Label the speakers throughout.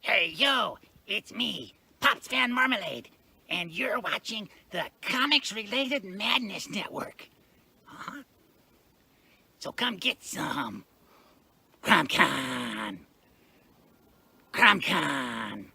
Speaker 1: Hey, yo, it's me, Pops Van Marmalade, and you're watching the Comics-Related Madness Network. Huh? So come get some. CromCon. CromCon.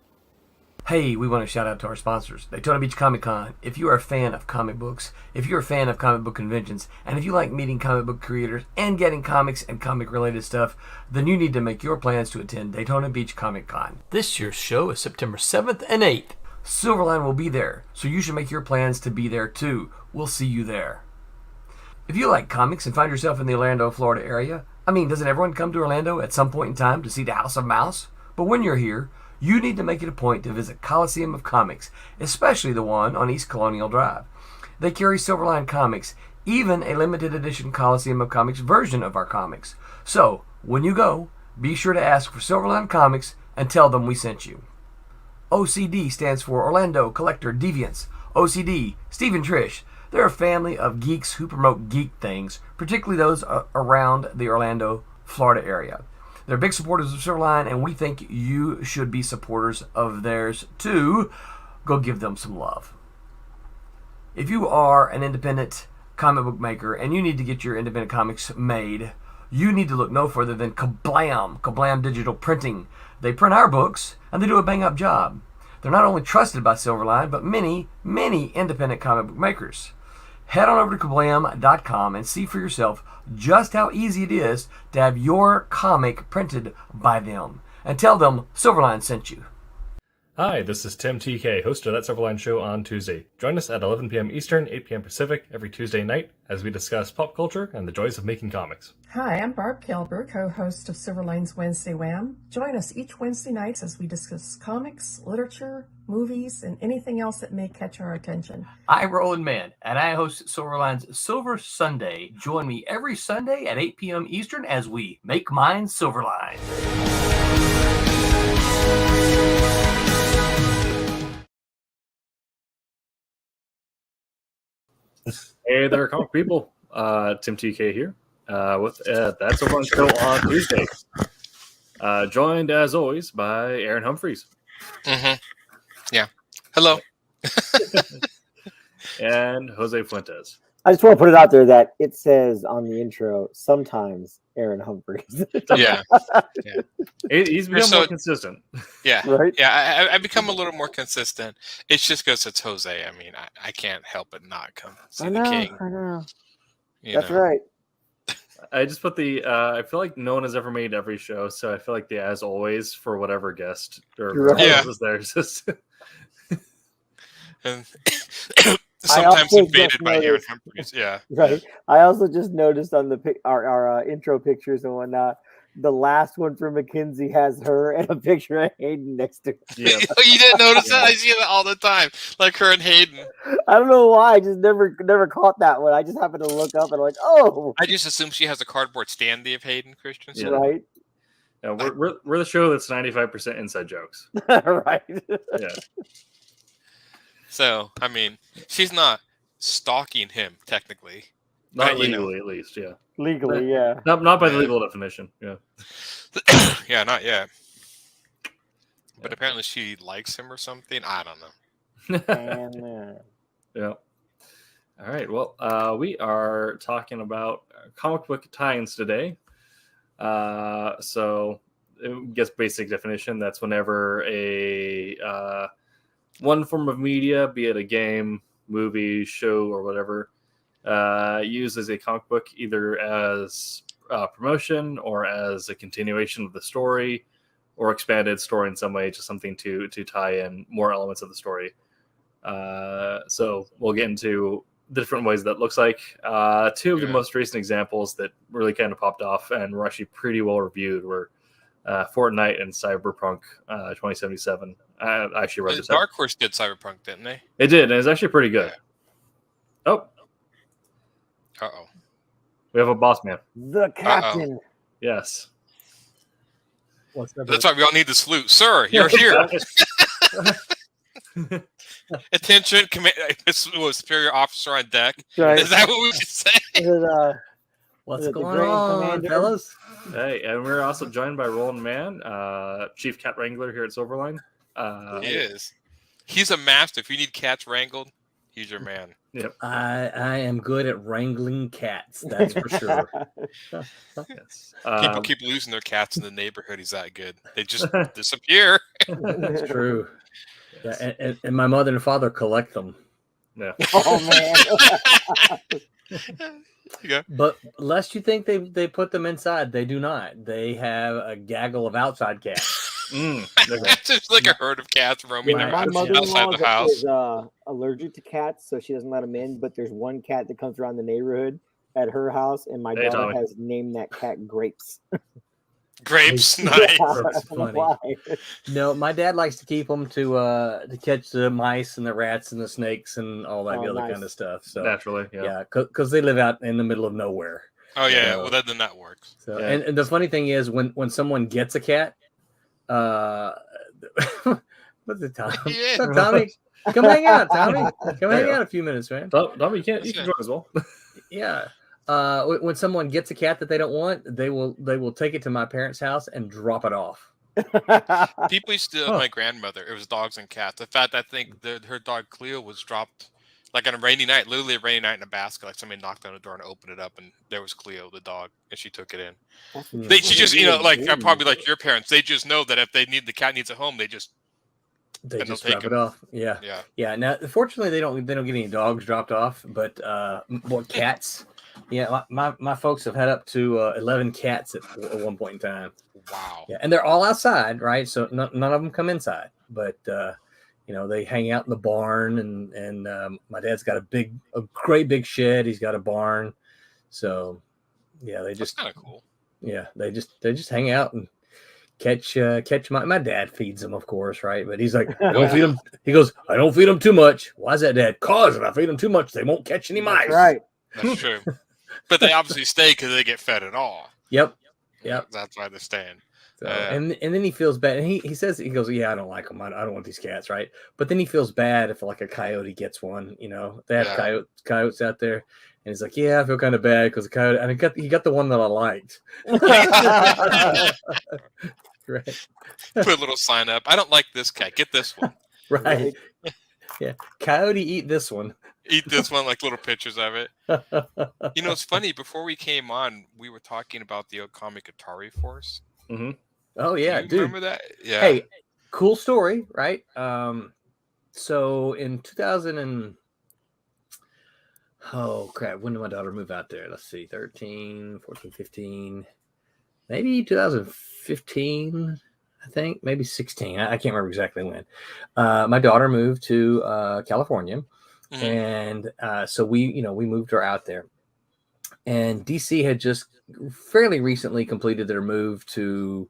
Speaker 2: Hey, we want to shout out to our sponsors, Daytona Beach Comic Con. If you are a fan of comic books, if you're a fan of comic book conventions, and if you like meeting comic book creators and getting comics and comic-related stuff, then you need to make your plans to attend Daytona Beach Comic Con. This year's show is September 7th and 8th. Silverline will be there, so you should make your plans to be there too. We'll see you there. If you like comics and find yourself in the Orlando, Florida area, doesn't everyone come to Orlando at some point in time to see the House of Mouse? But when you're here, you need to make it a point to visit Coliseum of Comics, especially the one on East Colonial Drive. They carry Silverline Comics, even a limited edition Coliseum of Comics version of our comics. So, when you go, be sure to ask for Silverline Comics and tell them we sent you. OCD stands for Orlando Collector Deviants. OCD, Steve and Trish, they're a family of geeks who promote geek things, particularly those around the Orlando, Florida area. They're big supporters of Silverline, and we think you should be supporters of theirs too. Go give them some love. If you are an independent comic book maker and you need to get your independent comics made, you need to look no further than Kablam Digital Printing. They print our books, and they do a bang-up job. They're not only trusted by Silverline, but many, many independent comic book makers. Head on over to kablam.com and see for yourself just how easy it is to have your comic printed by them. And tell them Silverline sent you.
Speaker 3: Hi, this is Tim TK, host of That Silverline Show on Tuesday. Join us at 11 p.m. Eastern, 8 p.m. Pacific every Tuesday night as we discuss pop culture and the joys of making comics.
Speaker 4: Hi, I'm Barb Kilber, co-host of Silverline's Wednesday Wham. Join us each Wednesday night as we discuss comics, literature, movies, and anything else that may catch our attention.
Speaker 2: I'm Roland Mann, and I host Silverline's Silver Sunday. Join me every Sunday at 8 p.m. Eastern as we make mine Silverline.
Speaker 3: Hey there, comic people. Tim TK here with That Silverline Show on Tuesday. Joined, as always, by Aaron Humphreys.
Speaker 5: Mm-hmm. Yeah. Hello.
Speaker 3: And Jose Fuentes.
Speaker 6: I just want to put it out there that it says on the intro, sometimes Aaron Humphreys.
Speaker 5: Yeah.
Speaker 3: He's become more consistent.
Speaker 5: Yeah.
Speaker 6: Right?
Speaker 5: Yeah, I become a little more consistent. It's just because it's Jose. I mean, I can't help but not come see the king.
Speaker 6: I know.
Speaker 5: That's
Speaker 6: right.
Speaker 3: I just put the, I feel like no one has ever made every show, so I feel like the as always for whatever guest or
Speaker 6: Right.
Speaker 3: is there. Just
Speaker 5: And sometimes invaded by Aaron Humphreys. Yeah.
Speaker 6: Right. I also just noticed on the our intro pictures and whatnot, the last one for Mackenzie has her and a picture of Hayden next to her.
Speaker 3: Yeah.
Speaker 5: You didn't notice that? I see that all the time, like her and Hayden.
Speaker 6: I don't know why. I just never caught that one. I just happened to look up and I'm like, oh.
Speaker 5: I just assume she has a cardboard standee of Hayden Christensen.
Speaker 3: Yeah.
Speaker 6: Right.
Speaker 3: Yeah, we're the show that's 95% inside jokes.
Speaker 6: Right.
Speaker 3: Yeah.
Speaker 5: So, I mean, she's not stalking him, technically.
Speaker 3: Not legally, at least, yeah.
Speaker 6: Legally, yeah.
Speaker 3: Not by the legal definition, yeah.
Speaker 5: Yeah, not yet. But apparently she likes him or something. I don't know.
Speaker 3: Yeah. All right. Well, we are talking about comic book tie-ins today. So, I guess basic definition, that's whenever a one form of media, be it a game, movie, show, or whatever, uses a comic book either as promotion or as a continuation of the story or expanded story in some way, just something to tie in more elements of the story. So we'll get into the different ways that looks like. Two of the most recent examples that really kind of popped off and were actually pretty well reviewed were Fortnite and Cyberpunk 2077. I actually read this.
Speaker 5: Dark Horse did Cyberpunk, didn't they?
Speaker 3: It did, and it's actually pretty good.
Speaker 5: Yeah.
Speaker 3: Oh.
Speaker 5: Uh-oh.
Speaker 3: We have a boss man.
Speaker 6: The captain.
Speaker 3: Uh-oh. Yes.
Speaker 5: That's why we all need to salute. Sir, you're here. Attention, superior officer on deck.
Speaker 6: Right.
Speaker 5: Is that what we should say?
Speaker 2: What's
Speaker 6: The
Speaker 2: going
Speaker 6: Grand
Speaker 2: on,
Speaker 6: Commander.
Speaker 2: fellas?
Speaker 3: Hey, and we're also joined by Roland Mann, Chief Cat Wrangler here at Silverline.
Speaker 5: He is. He's a master. If you need cats wrangled, he's your man.
Speaker 3: Yep.
Speaker 2: I am good at wrangling cats, that's for sure.
Speaker 3: Yes.
Speaker 5: People keep losing their cats in the neighborhood. He's that good. They just disappear.
Speaker 2: It's true. Yeah, and my mother and father collect them.
Speaker 3: Yeah.
Speaker 6: Oh man.
Speaker 5: Yeah.
Speaker 2: But lest you think they put them inside, they do not. They have a gaggle of outside cats.
Speaker 5: That's just like a herd of cats roaming
Speaker 2: Right.
Speaker 6: My
Speaker 5: around
Speaker 6: mother-in-law
Speaker 5: outside the house.
Speaker 6: is allergic to cats, so she doesn't let them in. But there's one cat that comes around the neighborhood at her house, and my
Speaker 3: Hey,
Speaker 6: daughter
Speaker 3: Tommy.
Speaker 6: has named that cat Grapes.
Speaker 5: Grapes,
Speaker 6: Yeah,
Speaker 5: nice.
Speaker 2: That's
Speaker 6: I don't know
Speaker 2: funny.
Speaker 6: why.
Speaker 2: No, my dad likes to keep them to catch the mice and the rats and the snakes and all that
Speaker 6: Oh,
Speaker 2: other
Speaker 6: nice.
Speaker 2: kind of stuff. So
Speaker 3: Naturally, yeah.
Speaker 2: yeah, because they live out in the middle of nowhere.
Speaker 5: Oh yeah,
Speaker 2: Yeah.
Speaker 5: well then that works.
Speaker 2: So
Speaker 3: Yeah.
Speaker 2: and the funny thing is when someone gets a cat, what's it, Tom?
Speaker 5: Yeah.
Speaker 2: What's up, Tommy? Come hang out, Tommy. Come hang out a few minutes, man.
Speaker 3: Tommy, you can join as well.
Speaker 2: Yeah. When someone gets a cat that they don't want, they will take it to my parents' house and drop it off.
Speaker 5: People used to my grandmother. It was dogs and cats. In fact, I think her dog Cleo was dropped like on a rainy night, literally a rainy night in a basket. Like somebody knocked on the door and opened it up, and there was Cleo, the dog, and she took it in. She just, like probably like your parents, they just know that if the cat needs a home, they just
Speaker 2: They
Speaker 5: And
Speaker 2: just
Speaker 5: they'll
Speaker 2: drop
Speaker 5: take
Speaker 2: it off. Yeah.
Speaker 5: yeah.
Speaker 2: Yeah. Now, fortunately, they don't get any dogs dropped off, but cats. Yeah, my folks have had up to 11 cats at one point in time.
Speaker 5: Wow.
Speaker 2: Yeah, and they're all outside, right? So none of them come inside, but they hang out in the barn, and my dad's got a great big shed. He's got a barn, so yeah,
Speaker 5: That's kind of cool.
Speaker 2: yeah, they just hang out and catch my dad feeds them, of course, right? But he's like, I don't feed them. He goes, I don't feed them too much. Why is that, Dad? Cause if I feed them too much, they won't catch any mice.
Speaker 6: That's right.
Speaker 5: That's true. But they obviously stay because they get fed at all.
Speaker 2: Yep.
Speaker 5: That's why they're staying.
Speaker 2: So, and then he feels bad. And he says, he goes, yeah, I don't like them. I don't want these cats, right? But then he feels bad if like a coyote gets one. They have coyotes out there, and he's like, yeah, I feel kind of bad because the coyote. And he got the one that I liked. Right.
Speaker 5: Put a little sign up. I don't like this cat. Get this one.
Speaker 2: Right. Yeah. Coyote, eat this one.
Speaker 5: Eat this one, like little pictures of it. It's funny. Before we came on, we were talking about the old comic Atari Force.
Speaker 3: Mm-hmm.
Speaker 2: Oh yeah,
Speaker 5: Do you
Speaker 2: dude.
Speaker 5: remember that? Yeah.
Speaker 2: Hey, cool story, right? So in 2000 and oh crap, when did my daughter move out there? Let's see, 13, 14, 15, maybe 2015, I think, maybe 16. I can't remember exactly when. My daughter moved to California, and so we moved her out there. And DC had just fairly recently completed their move to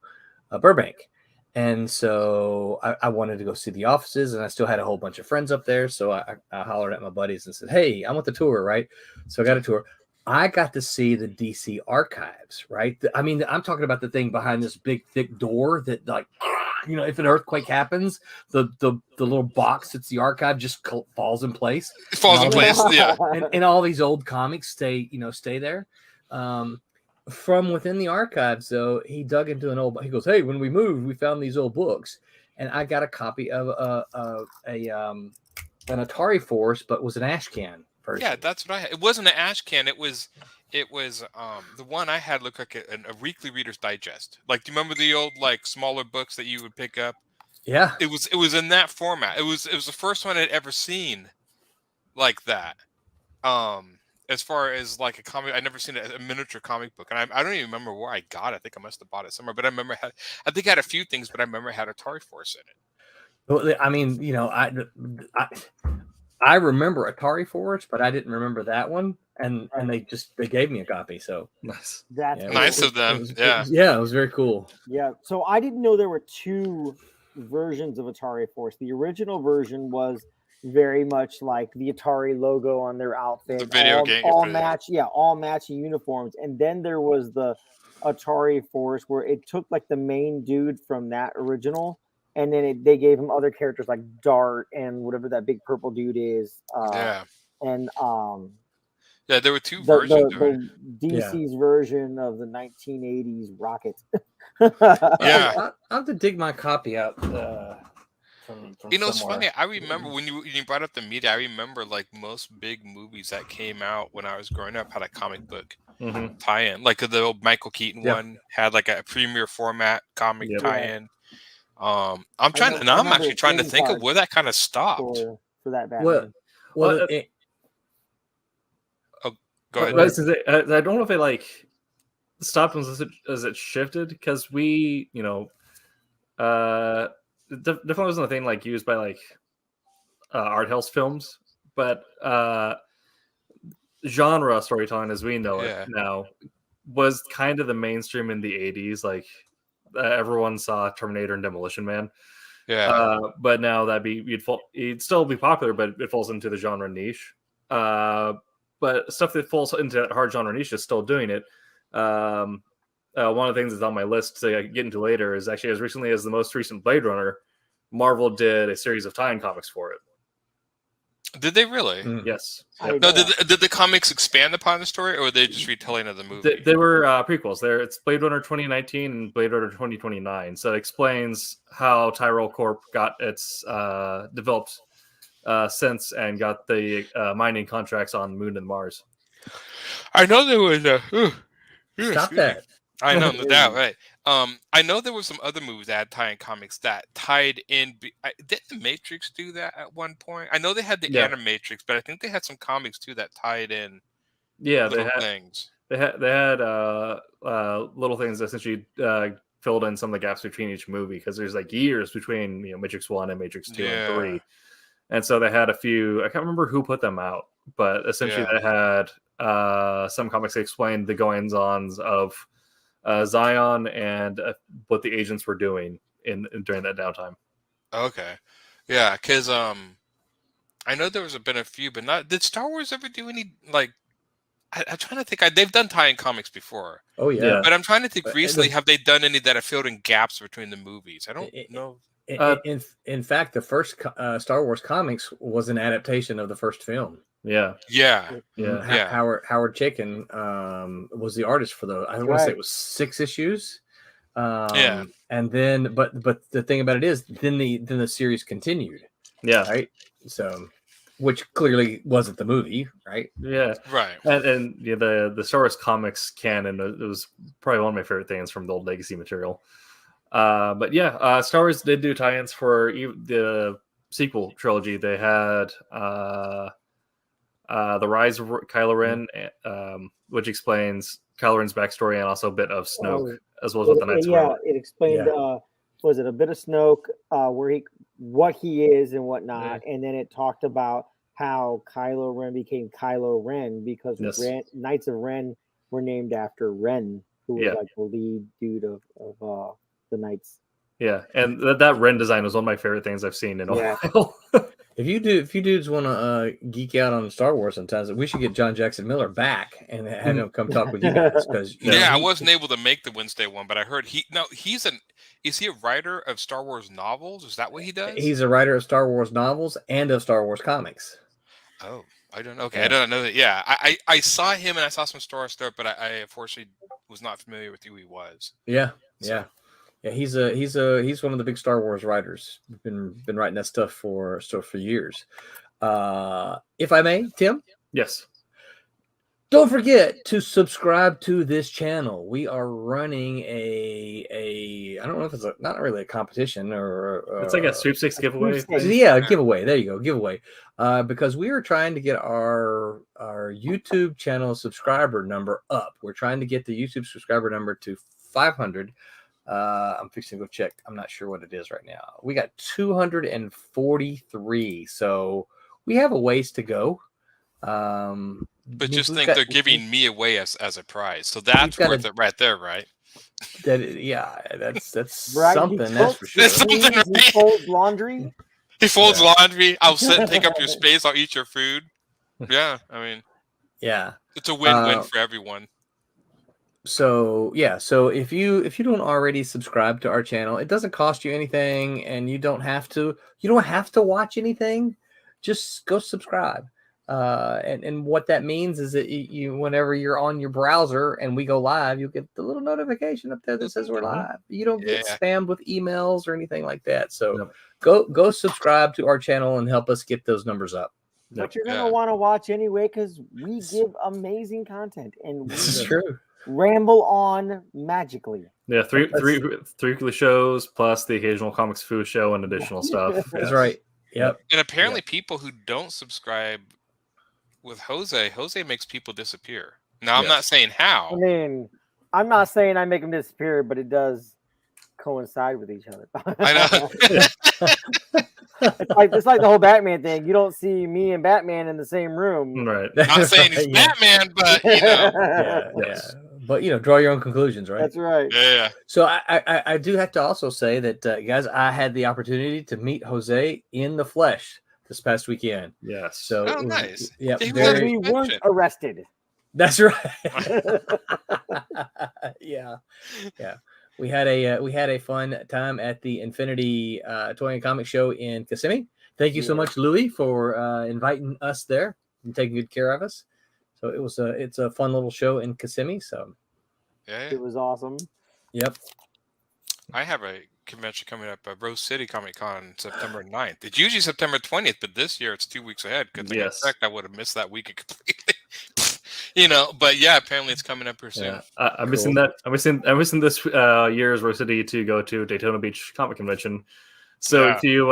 Speaker 2: Burbank. And so I wanted to go see the offices, and I still had a whole bunch of friends up there. So I hollered at my buddies and said, hey, I want the tour, right? So I got a tour. I got to see the DC archives, right? I mean, I'm talking about the thing behind this big, thick door that, like, if an earthquake happens, the little box that's the archive just falls in place.
Speaker 5: It falls in place, yeah.
Speaker 2: And all these old comics stay there. From within the archives, though, he dug into he goes, hey, when we moved, we found these old books. And I got a copy of an Atari Force, but it was an ash can version.
Speaker 5: Yeah, that's what I had. It wasn't an ash can. It was the one I had looked like a weekly Reader's Digest. Like, do you remember the old like smaller books that you would pick up?
Speaker 2: Yeah.
Speaker 5: It was in that format. It was the first one I'd ever seen like that. As far as like a comic, I'd never seen a miniature comic book, and I don't even remember where I got it. I think I must have bought it somewhere, but I remember I think I had a few things, but I remember it had Atari Force in it.
Speaker 2: Well, I mean, I remember Atari Force, but I didn't remember that one, and they gave me a copy. So
Speaker 3: Nice.
Speaker 6: That's
Speaker 5: Nice of them.
Speaker 2: It was very cool.
Speaker 6: Yeah. So I didn't know there were two versions of Atari Force. The original version was very much like the Atari logo on their outfit.
Speaker 5: The video game.
Speaker 6: All matching uniforms. And then there was the Atari Force where it took like the main dude from that original, and then they gave him other characters like Dart and whatever that big purple dude is.
Speaker 5: Yeah, there were two
Speaker 6: The,
Speaker 5: versions of it.
Speaker 6: the DC's version of the 1980s Rocket.
Speaker 5: Yeah.
Speaker 2: I'll have to dig my copy out from
Speaker 5: It's
Speaker 2: somewhere.
Speaker 5: funny. I remember when you brought up the media. I remember like most big movies that came out when I was growing up had a comic book tie-in. Like the old Michael Keaton one had like a premiere format comic tie-in. I'm actually trying to think of where that kind of stopped
Speaker 6: for that Batman.
Speaker 5: Go ahead.
Speaker 3: I don't know if it like stopped as it shifted, because we, definitely wasn't a thing like used by like art house films, but genre storytelling as we know it now was kind of the mainstream in the 80s. Like everyone saw Terminator and Demolition Man. But now it'd still be popular, but it falls into the genre niche. But stuff that falls into that hard genre niche is still doing it. One of the things that's on my list to get into later is actually, as recently as the most recent Blade Runner, Marvel did a series of tie-in comics for it.
Speaker 5: Did they really?
Speaker 3: Yes.
Speaker 5: No, did the comics expand upon the story, or were they just retelling of the movie?
Speaker 3: They were prequels. It's Blade Runner 2019 and Blade Runner 2029. So it explains how Tyrell Corp got its developed since and got the mining contracts on Moon and Mars.
Speaker 5: I know there was a...
Speaker 2: Stop that.
Speaker 5: I know, no doubt, right. I know there were some other movies that had tie-in comics that tied in. Did the Matrix do that at one point? I know they had the Animatrix, but I think they had some comics too that tied in.
Speaker 3: Yeah,
Speaker 5: things.
Speaker 3: They had little things that essentially filled in some of the gaps between each movie, because there's like years between Matrix 1 and Matrix 2 and 3. And so they had a few, I can't remember who put them out, but essentially they had some comics that explained the goings-ons of Zion and what the agents were doing during that downtime.
Speaker 5: Okay. Yeah, because I know there was been a few, but not... Did Star Wars ever do any, like... I'm trying to think. They've done tie-in comics before.
Speaker 2: Oh, yeah.
Speaker 5: But I'm trying to think recently, have they done any that have filled in gaps between the movies? I don't know.
Speaker 2: In fact, the first Star Wars comics was an adaptation of the first film.
Speaker 5: Yeah.
Speaker 2: Howard Chaykin was the artist for the. I want to say it was 6 issues. And then, but the thing about it is, then the series continued.
Speaker 3: Yeah.
Speaker 2: Right. So, which clearly wasn't the movie, right?
Speaker 3: Yeah.
Speaker 5: Right.
Speaker 3: And the Star Wars comics canon, it was probably one of my favorite things from the old Legacy material. But yeah, Star Wars did do tie-ins for the sequel trilogy. They had the Rise of Kylo Ren, which explains Kylo Ren's backstory and also a bit of Snoke, as well as what the Knights were.
Speaker 6: Yeah, it explained. Was it a bit of Snoke, what he is and whatnot, and then it talked about how Kylo Ren became Kylo Ren because Knights of Ren were named after Ren, who was like the lead dude of the Knights.
Speaker 3: Yeah, and that Ren design was one of my favorite things I've seen in a while.
Speaker 2: If you dudes want to geek out on Star Wars sometimes, we should get John Jackson Miller back and have him come talk with you guys. Because
Speaker 5: I wasn't able to make the Wednesday one, but I heard is he a writer of Star Wars novels? Is that what he does?
Speaker 2: He's a writer of Star Wars novels and of Star Wars comics.
Speaker 5: Oh, I don't know. Okay, I don't know that. Yeah, I saw him and I saw some Star Wars stuff, but I unfortunately was not familiar with who he was.
Speaker 2: Yeah. He's one of the big Star Wars writers. Been writing that stuff for years. If I may, Tim.
Speaker 3: Yes.
Speaker 2: Don't forget to subscribe to this channel. We are running a I don't know if it's not really a competition or
Speaker 3: it's like a sweepstakes giveaway.
Speaker 2: Yeah, giveaway. There you go, giveaway. Because we are trying to get our YouTube channel subscriber number up. We're trying to get the YouTube subscriber number to 500. I'm fixing to go check. I'm not sure what it is right now. We got 243, so we have a ways to go.
Speaker 5: But just think they're giving me away as a prize, so that's worth it right there, right?
Speaker 2: That's
Speaker 6: right,
Speaker 2: something. That's for sure.
Speaker 5: That's something, right?
Speaker 6: He folds laundry.
Speaker 5: He folds laundry. I'll sit and take up your space. I'll eat your food. Yeah, I mean, it's a win-win for everyone.
Speaker 2: So if you don't already subscribe to our channel, it doesn't cost you anything, and you don't have to watch anything. Just go subscribe. And what that means is that you whenever you're on your browser and we go live, you'll get the little notification up there that says we're live. You don't get spammed with emails or anything like that. So go subscribe to our channel and help us get those numbers up.
Speaker 6: But you're gonna want to watch anyway because we give amazing content and
Speaker 2: This is true.
Speaker 6: Ramble on magically.
Speaker 3: Yeah, three weekly shows plus the occasional Comics Food show and additional stuff.
Speaker 2: That's right. Yep.
Speaker 5: And apparently, people who don't subscribe with Jose makes people disappear. Now, I'm not saying how.
Speaker 6: I mean, I'm not saying I make them disappear, but it does coincide with each other.
Speaker 5: I know.
Speaker 6: It's like the whole Batman thing. You don't see me and Batman in the same room.
Speaker 3: Right.
Speaker 5: Not saying he's Batman, but you know.
Speaker 2: But draw your own conclusions, right?
Speaker 6: That's right.
Speaker 5: Yeah.
Speaker 2: So I do have to also say that, guys, I had the opportunity to meet Jose in the flesh this past weekend.
Speaker 3: Yes.
Speaker 2: So
Speaker 5: nice.
Speaker 2: Yeah.
Speaker 6: We weren't arrested.
Speaker 2: That's right. Yeah. We had a fun time at the Infinity Toy and Comic Show in Kissimmee. Thank you so much, Louis, for inviting us there and taking good care of us. So it's a fun little show in Kissimmee. So
Speaker 6: it was awesome.
Speaker 2: Yep.
Speaker 5: I have a convention coming up at Rose City Comic Con September 9th. It's usually September 20th, but this year it's 2 weeks ahead because in fact I would have missed that weekend completely. But yeah, apparently it's coming up here soon.
Speaker 3: Yeah. I'm missing that. I'm missing this year's Rose City to go to Daytona Beach Comic Convention. So if you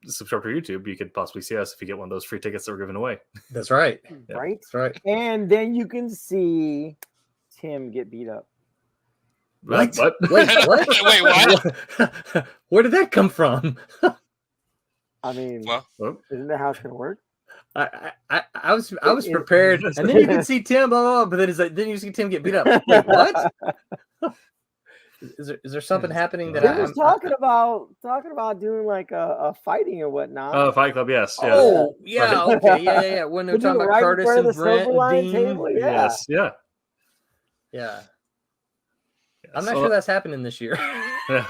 Speaker 3: subscribe to YouTube, you could possibly see us if you get one of those free tickets that we're giving away.
Speaker 2: That's right.
Speaker 6: Right?
Speaker 2: That's right.
Speaker 6: And then you can see Tim get beat up.
Speaker 2: What?
Speaker 3: What?
Speaker 2: Wait, what?
Speaker 5: Wait, what?
Speaker 2: Where did that come from?
Speaker 6: I mean,
Speaker 5: Well,
Speaker 6: isn't that how it's gonna work?
Speaker 2: I was prepared, and then you can see Tim, blah, blah, blah, but then it's like, then you see Tim get beat up. Wait, what? Is there something happening that
Speaker 6: I was talking about doing like a fighting or whatnot?
Speaker 3: Oh, Fight Club, yes.
Speaker 2: Oh, yeah, okay, yeah. When they're talking about Kurtis and Brent and Dean.
Speaker 6: Table?
Speaker 3: Yes, yeah.
Speaker 2: I'm not sure that's happening this year.
Speaker 3: Yeah.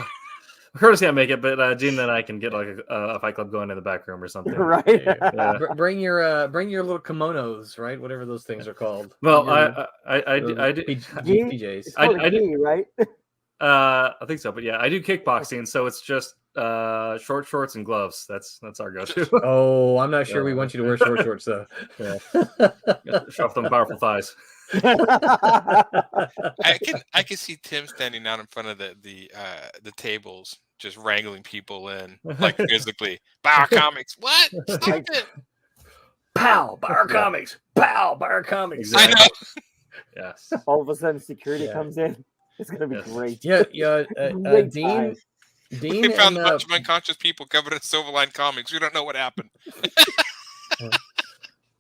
Speaker 3: Kurtis can't make it, but Gene and I can get like a Fight Club going in the back room or something.
Speaker 6: Right.
Speaker 3: Yeah.
Speaker 2: Bring your little kimonos, right? Whatever those things are called.
Speaker 3: Well, I do
Speaker 2: PJs.
Speaker 3: I do,
Speaker 6: right?
Speaker 3: I think so, but yeah, I do kickboxing, so it's just short shorts and gloves. That's our go-to.
Speaker 2: Oh, I'm not sure we want you to wear short shorts though.
Speaker 3: Yeah. Show off them powerful thighs.
Speaker 5: I can see Tim standing out in front of the tables, just wrangling people in, like physically. Bar Comics, what? Stop it!
Speaker 2: Pow, Bar Comics. Pow, Bar Comics.
Speaker 3: Exactly.
Speaker 5: I know.
Speaker 3: Yes.
Speaker 6: All of a sudden, security comes in. It's gonna be great.
Speaker 2: Yeah.
Speaker 6: Great
Speaker 2: Dean.
Speaker 6: time.
Speaker 2: Dean
Speaker 5: We found
Speaker 2: and,
Speaker 5: a bunch of unconscious people covered in Silverline Comics. We don't know what happened.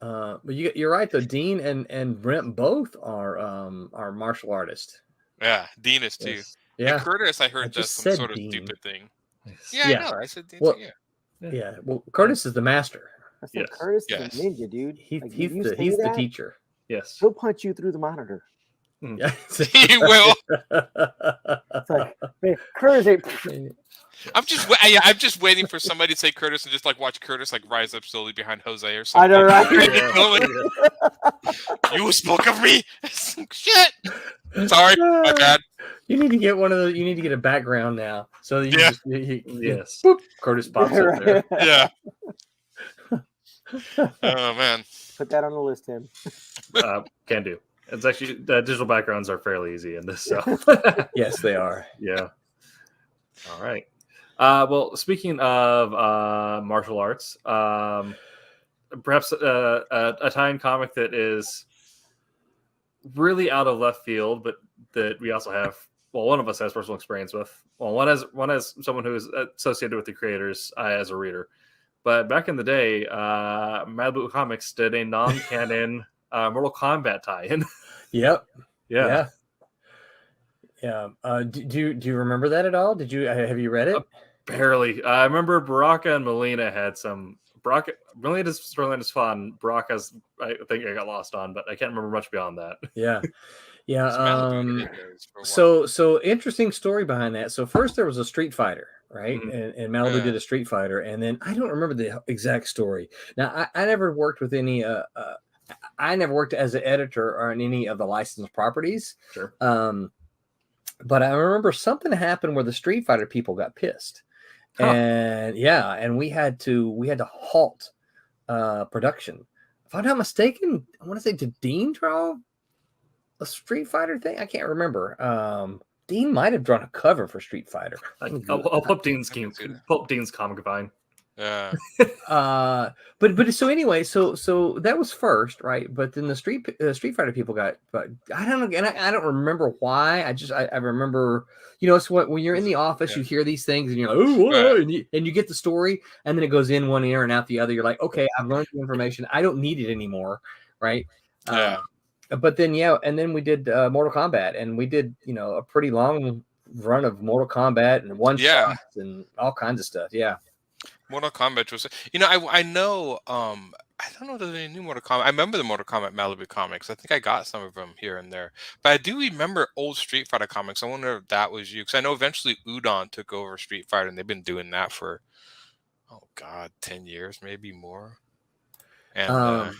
Speaker 2: But you're right though. Dean and Brent both are martial artists.
Speaker 5: Yeah, Dean is too.
Speaker 2: Yes. Yeah.
Speaker 5: And Kurtis, I heard, does some sort of
Speaker 2: Dean.
Speaker 5: stupid thing.
Speaker 3: Yes.
Speaker 5: Yeah,
Speaker 2: Yeah.
Speaker 5: I know. I said Dean.
Speaker 2: Well,
Speaker 5: Yeah.
Speaker 2: Yeah. Well, Kurtis is the master.
Speaker 6: I said
Speaker 3: Yes.
Speaker 6: Kurtis
Speaker 5: Yes.
Speaker 6: is a ninja, dude.
Speaker 2: He's
Speaker 6: Like, you say
Speaker 2: the
Speaker 6: that,
Speaker 2: teacher.
Speaker 3: Yes.
Speaker 6: He'll punch you through the monitor.
Speaker 2: Yeah.
Speaker 5: He will.
Speaker 6: It's like, man, Kurtis.
Speaker 5: I'm just waiting for somebody to say Kurtis and just like watch Kurtis like rise up slowly behind Jose or something.
Speaker 6: I know, right?
Speaker 5: You spoke of me. Shit. Sorry, my bad.
Speaker 2: You need to get You need to get a background now, so that
Speaker 3: Yes.
Speaker 2: Boop, Kurtis pops up there.
Speaker 5: Yeah. Oh man.
Speaker 6: Put that on the list, Tim.
Speaker 3: Can do. It's actually digital backgrounds are fairly easy in this. So
Speaker 2: Yes, they are.
Speaker 3: yeah. All right. Well, speaking of martial arts, perhaps a tie-in comic that is really out of left field, but that we also have. Well, one of us has personal experience with. Well, one has someone who is associated with the creators as a reader. But back in the day, Malibu Comics did a non-canon Mortal Kombat tie-in.
Speaker 2: Yep.
Speaker 3: Yeah.
Speaker 2: Do you remember that at all? Have you read it?
Speaker 3: Barely. I remember Baraka and Molina had some Brock related to Storyline is fun. Brock has, I think I got lost on, but I can't remember much beyond that.
Speaker 7: Yeah. Yeah.
Speaker 5: Malibu did those for a while.
Speaker 7: So interesting story behind that. So first there was a Street Fighter, right?
Speaker 3: Mhm.
Speaker 7: And Malibu did a Street Fighter, and then I don't remember the exact story. Now I never worked with any. I never worked as an editor on any of the licensed properties.
Speaker 3: Sure.
Speaker 7: But I remember something happened where the Street Fighter people got pissed, and we had to halt production. If I'm not mistaken, I want to say, did Dean draw a Street Fighter thing? I can't remember. Dean might have drawn a cover for Street Fighter.
Speaker 3: I'll put Dean's comic vine.
Speaker 5: Yeah.
Speaker 7: But so anyway, so that was first, right? But then the Street Fighter people got, but I don't know, and I don't remember why. I remember, it's what when you're in the office, you hear these things, and you're like, oh, and you get the story, and then it goes in one ear and out the other. You're like, okay, I've learned the information. I don't need it anymore, right? But then and then we did Mortal Kombat, and we did a pretty long run of Mortal Kombat and one shots and all kinds of stuff. Yeah.
Speaker 5: Mortal Kombat was, I know, I don't know if there's any new Mortal Kombat. I remember the Mortal Kombat Malibu comics. I think I got some of them here and there. But I do remember old Street Fighter comics. I wonder if that was you. Because I know eventually Udon took over Street Fighter, and they've been doing that for, 10 years, maybe more. And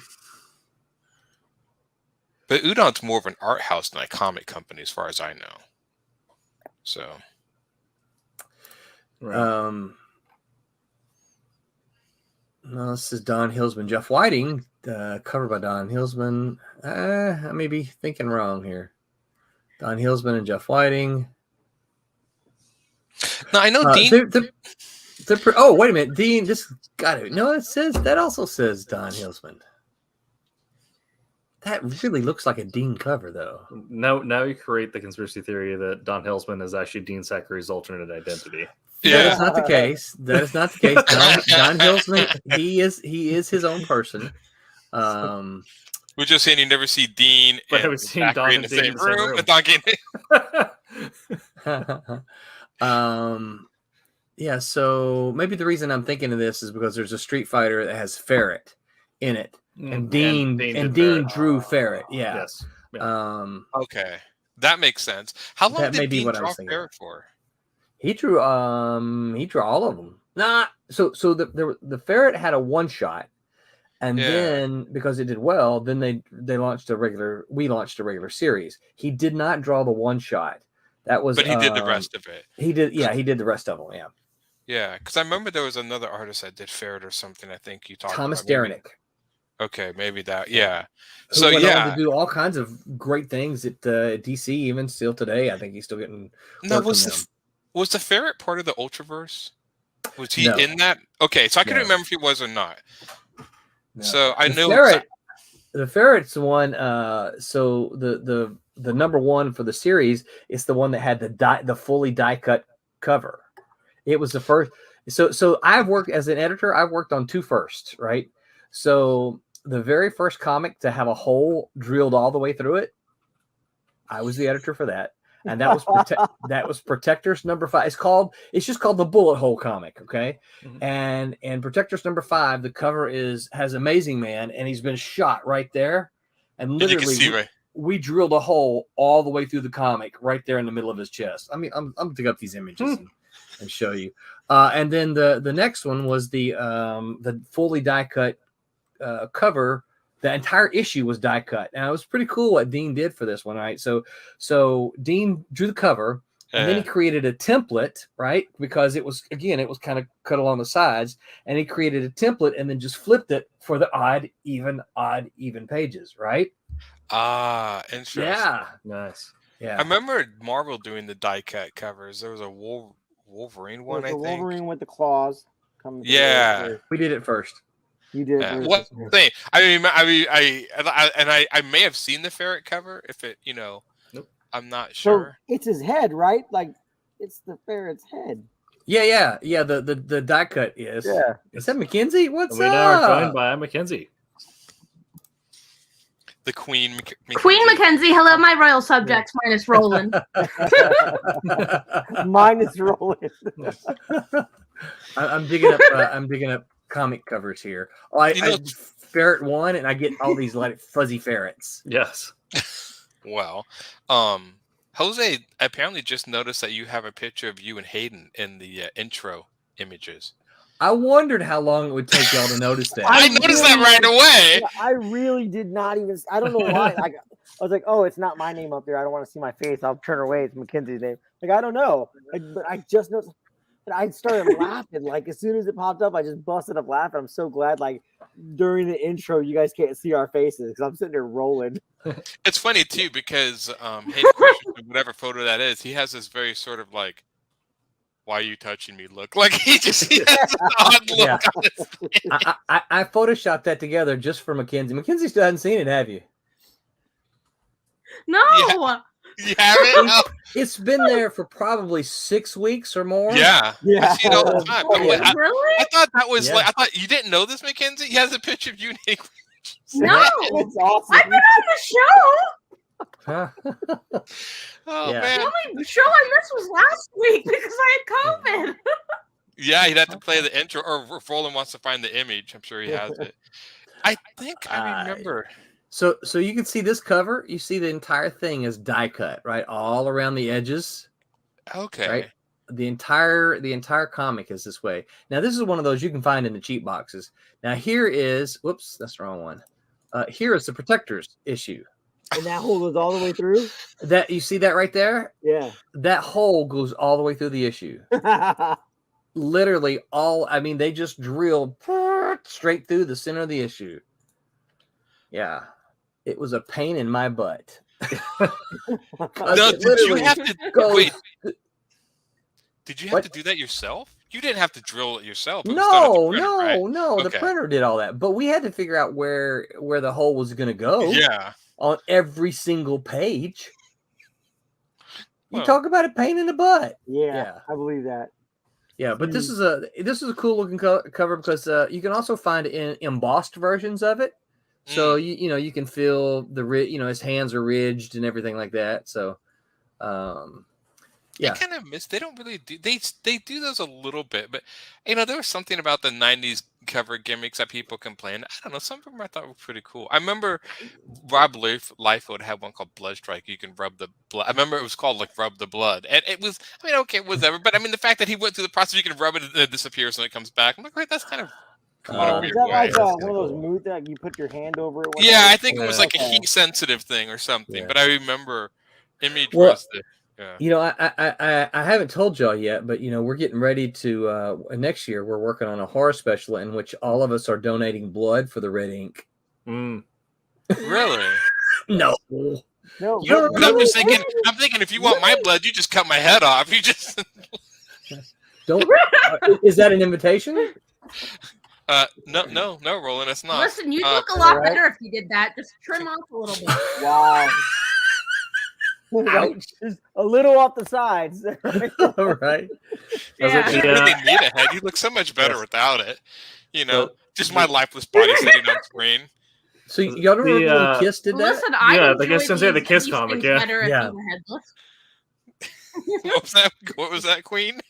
Speaker 5: but Udon's more of an art house than a comic company, as far as I know. So.
Speaker 7: Right. No, this is Don Hillsman. Jeff Whiting, covered by Don Hillsman. I may be thinking wrong here. Don Hillsman and Jeff Whiting.
Speaker 5: No, I know Dean.
Speaker 7: Oh, wait a minute. Dean, this got it. No, that also says Don Hillsman. That really looks like a Dean cover, though.
Speaker 3: Now you create the conspiracy theory that Don Hillsman is actually Dean Sachary's alternate identity.
Speaker 7: That is not the case. That is not the case. Don Hillsman, he is his own person.
Speaker 5: We're just saying you never see Dean
Speaker 3: But
Speaker 5: and
Speaker 3: I was seeing Don
Speaker 5: in the same room. And Don
Speaker 7: Yeah, so maybe the reason I'm thinking of this is because there's a Street Fighter that has Ferret in it. And Dean drew Ferret. Yeah.
Speaker 3: Yes.
Speaker 7: Yeah.
Speaker 5: Okay. That makes sense. How long did Dean draw Ferret for?
Speaker 7: He drew all of them. So the Ferret had a one shot, and then because it did well, then we launched a regular series. He did not draw the one shot. But he did the rest of it. He did the rest of them. Yeah.
Speaker 5: Yeah, because I remember there was another artist that did Ferret or something. I think you talked
Speaker 7: Thomas
Speaker 5: about
Speaker 7: Derenick.
Speaker 5: Okay, maybe that. Yeah.
Speaker 7: Who went on to do all kinds of great things at DC, even still today. I think he's still getting.
Speaker 5: Was the Ferret part of the Ultraverse? Was he in that? Okay, so I couldn't remember if he was or not. No. So I know
Speaker 7: the Ferret's the one. So the number one for the series is the one that had the fully die cut cover. It was the first. So I've worked as an editor. I've worked on two firsts, right? So the very first comic to have a hole drilled all the way through it, I was the editor for that. And that was Protectors number 5. It's just called the Bullet Hole comic, okay? Mm-hmm. And Protectors number 5, the cover has Amazing Man, and he's been shot right there, and literally we drilled a hole all the way through the comic right there in the middle of his chest. I mean, I'm gonna dig up these images and show you. And then the next one was the fully die cut cover. The entire issue was die cut. Now it was pretty cool what Dean did for this one, right? So Dean drew the cover, and then he created a template, right? Because it was kind of cut along the sides, and he created a template and then just flipped it for the odd, even pages, right?
Speaker 5: Ah, interesting.
Speaker 7: Yeah,
Speaker 3: nice.
Speaker 7: Yeah,
Speaker 5: I remember Marvel doing the die cut covers. There was a Wolverine one, I think.
Speaker 6: Wolverine with the claws.
Speaker 5: Yeah,
Speaker 7: we did it first.
Speaker 6: You did.
Speaker 5: What thing? I may have seen the Ferret cover. If it, nope. I'm not sure.
Speaker 6: So it's his head, right? Like it's the Ferret's head.
Speaker 7: Yeah. The die cut is.
Speaker 6: Yeah.
Speaker 7: Is that Mackenzie? What's up?
Speaker 3: We now are joined by Mackenzie.
Speaker 5: The Queen.
Speaker 8: Queen Mackenzie. Hello, my royal subjects. Minus Roland.
Speaker 6: Minus Roland.
Speaker 7: I'm digging up comic covers here. I ferret one, and I get all these like fuzzy ferrets.
Speaker 3: Yes.
Speaker 5: Well, Jose apparently just noticed that you have a picture of you and Hayden in the intro images.
Speaker 7: I wondered how long it would take y'all to notice that.
Speaker 5: I noticed that right away.
Speaker 6: I really did not even. I don't know why. I was like, oh, it's not my name up there. I don't want to see my face. I'll turn away. It's Mackenzie's name. Like, I don't know. But I just noticed. And I started laughing. Like, as soon as it popped up, I just busted up laughing. I'm so glad, like, during the intro, you guys can't see our faces because I'm sitting there rolling.
Speaker 5: It's funny, too, because Hayden Christensen, whatever photo that is, he has this very sort of like, why are you touching me look. Like, he has an odd look on his face.
Speaker 7: I photoshopped that together just for Mackenzie. Mackenzie still hasn't seen it, have you?
Speaker 8: No.
Speaker 5: You haven't?
Speaker 7: It's been there for probably 6 weeks or more.
Speaker 5: Yeah. I see it all the time.
Speaker 8: Really?
Speaker 5: I thought that was like, I thought you didn't know this, Mackenzie? He has a picture of you and Hank.
Speaker 8: No.
Speaker 6: It's awesome.
Speaker 8: I've been on the show.
Speaker 7: Huh?
Speaker 5: Oh,
Speaker 7: Yeah.
Speaker 5: man.
Speaker 8: The only show I missed was last week because I had COVID.
Speaker 5: Yeah, he'd have to play the intro, or if Roland wants to find the image, I'm sure he has it. I think I remember.
Speaker 7: So you can see this cover. You see the entire thing is die cut, right? All around the edges.
Speaker 5: Okay.
Speaker 7: Right? The entire comic is this way. Now, this is one of those you can find in the cheap boxes. Now, here is, whoops, that's the wrong one. Here is the Protectors issue.
Speaker 6: And that hole goes all the way through?
Speaker 7: That you see that right there?
Speaker 6: Yeah.
Speaker 7: That hole goes all the way through the issue. Literally they just drilled straight through the center of the issue. Yeah. It was a pain in my butt.
Speaker 5: No, did you have to wait? Did you have to do that yourself? You didn't have to drill it yourself. It was done at the printer, right?
Speaker 7: The printer did all that. But we had to figure out where the hole was going to go.
Speaker 5: Yeah.
Speaker 7: On every single page. You talk about a pain in the butt.
Speaker 6: Yeah, I believe that.
Speaker 7: Yeah, but this is a cool looking cover because you can also find embossed versions of it. So you can feel his hands are ridged and everything like that. So
Speaker 5: I kind of miss. They don't really do. They do those a little bit, but there was something about the '90s cover gimmicks that people complained. I don't know. Some of them I thought were pretty cool. I remember Rob Liefeld had one called Blood Strike. You can rub the blood. I remember it was called like Rub the Blood, and it was. Okay, whatever. But the fact that he went through the process, you can rub it and it disappears when it comes back. I'm like, wait, that's kind of.
Speaker 6: Is that like one of those moves that you put your hand over it?
Speaker 5: Yeah, I think it was like a heat sensitive thing or something. Yeah. But I remember Image was the.
Speaker 7: Yeah. I haven't told y'all yet, but we're getting ready to next year. We're working on a horror special in which all of us are donating blood for the red ink.
Speaker 5: Really?
Speaker 7: No.
Speaker 5: I'm just thinking. I'm thinking if you want my blood, you just cut my head off. You just
Speaker 7: don't. Is that an invitation?
Speaker 5: No, Roland, it's not.
Speaker 8: Listen, you'd look a lot better if you did that. Just trim off a little bit.
Speaker 6: Wow. Just a little off the sides.
Speaker 7: All right.
Speaker 5: Yeah. You really need a head. You look so much better without it. Just my lifeless body sitting on screen.
Speaker 7: So y'all don't remember when Kiss did that?
Speaker 8: Listen, I
Speaker 3: guess since the Kiss comic,
Speaker 8: better if you were headless.
Speaker 5: What was that, Queen?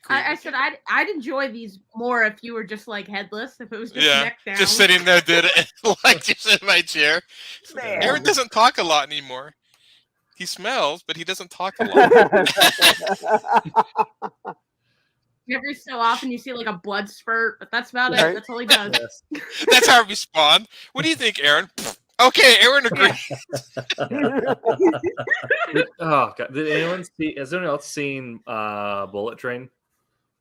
Speaker 8: I said I'd enjoy these more if you were just like headless. If it was just neck down,
Speaker 5: just sitting there, did it like just in my chair. Man. Aaron doesn't talk a lot anymore. He smells, but he doesn't talk a lot.
Speaker 8: Every so often you see like a blood spurt, but that's about it. That's all he does.
Speaker 5: That's how I respond. What do you think, Aaron? Okay, Aaron agrees.
Speaker 3: Oh God! Has anyone else seen Bullet Train?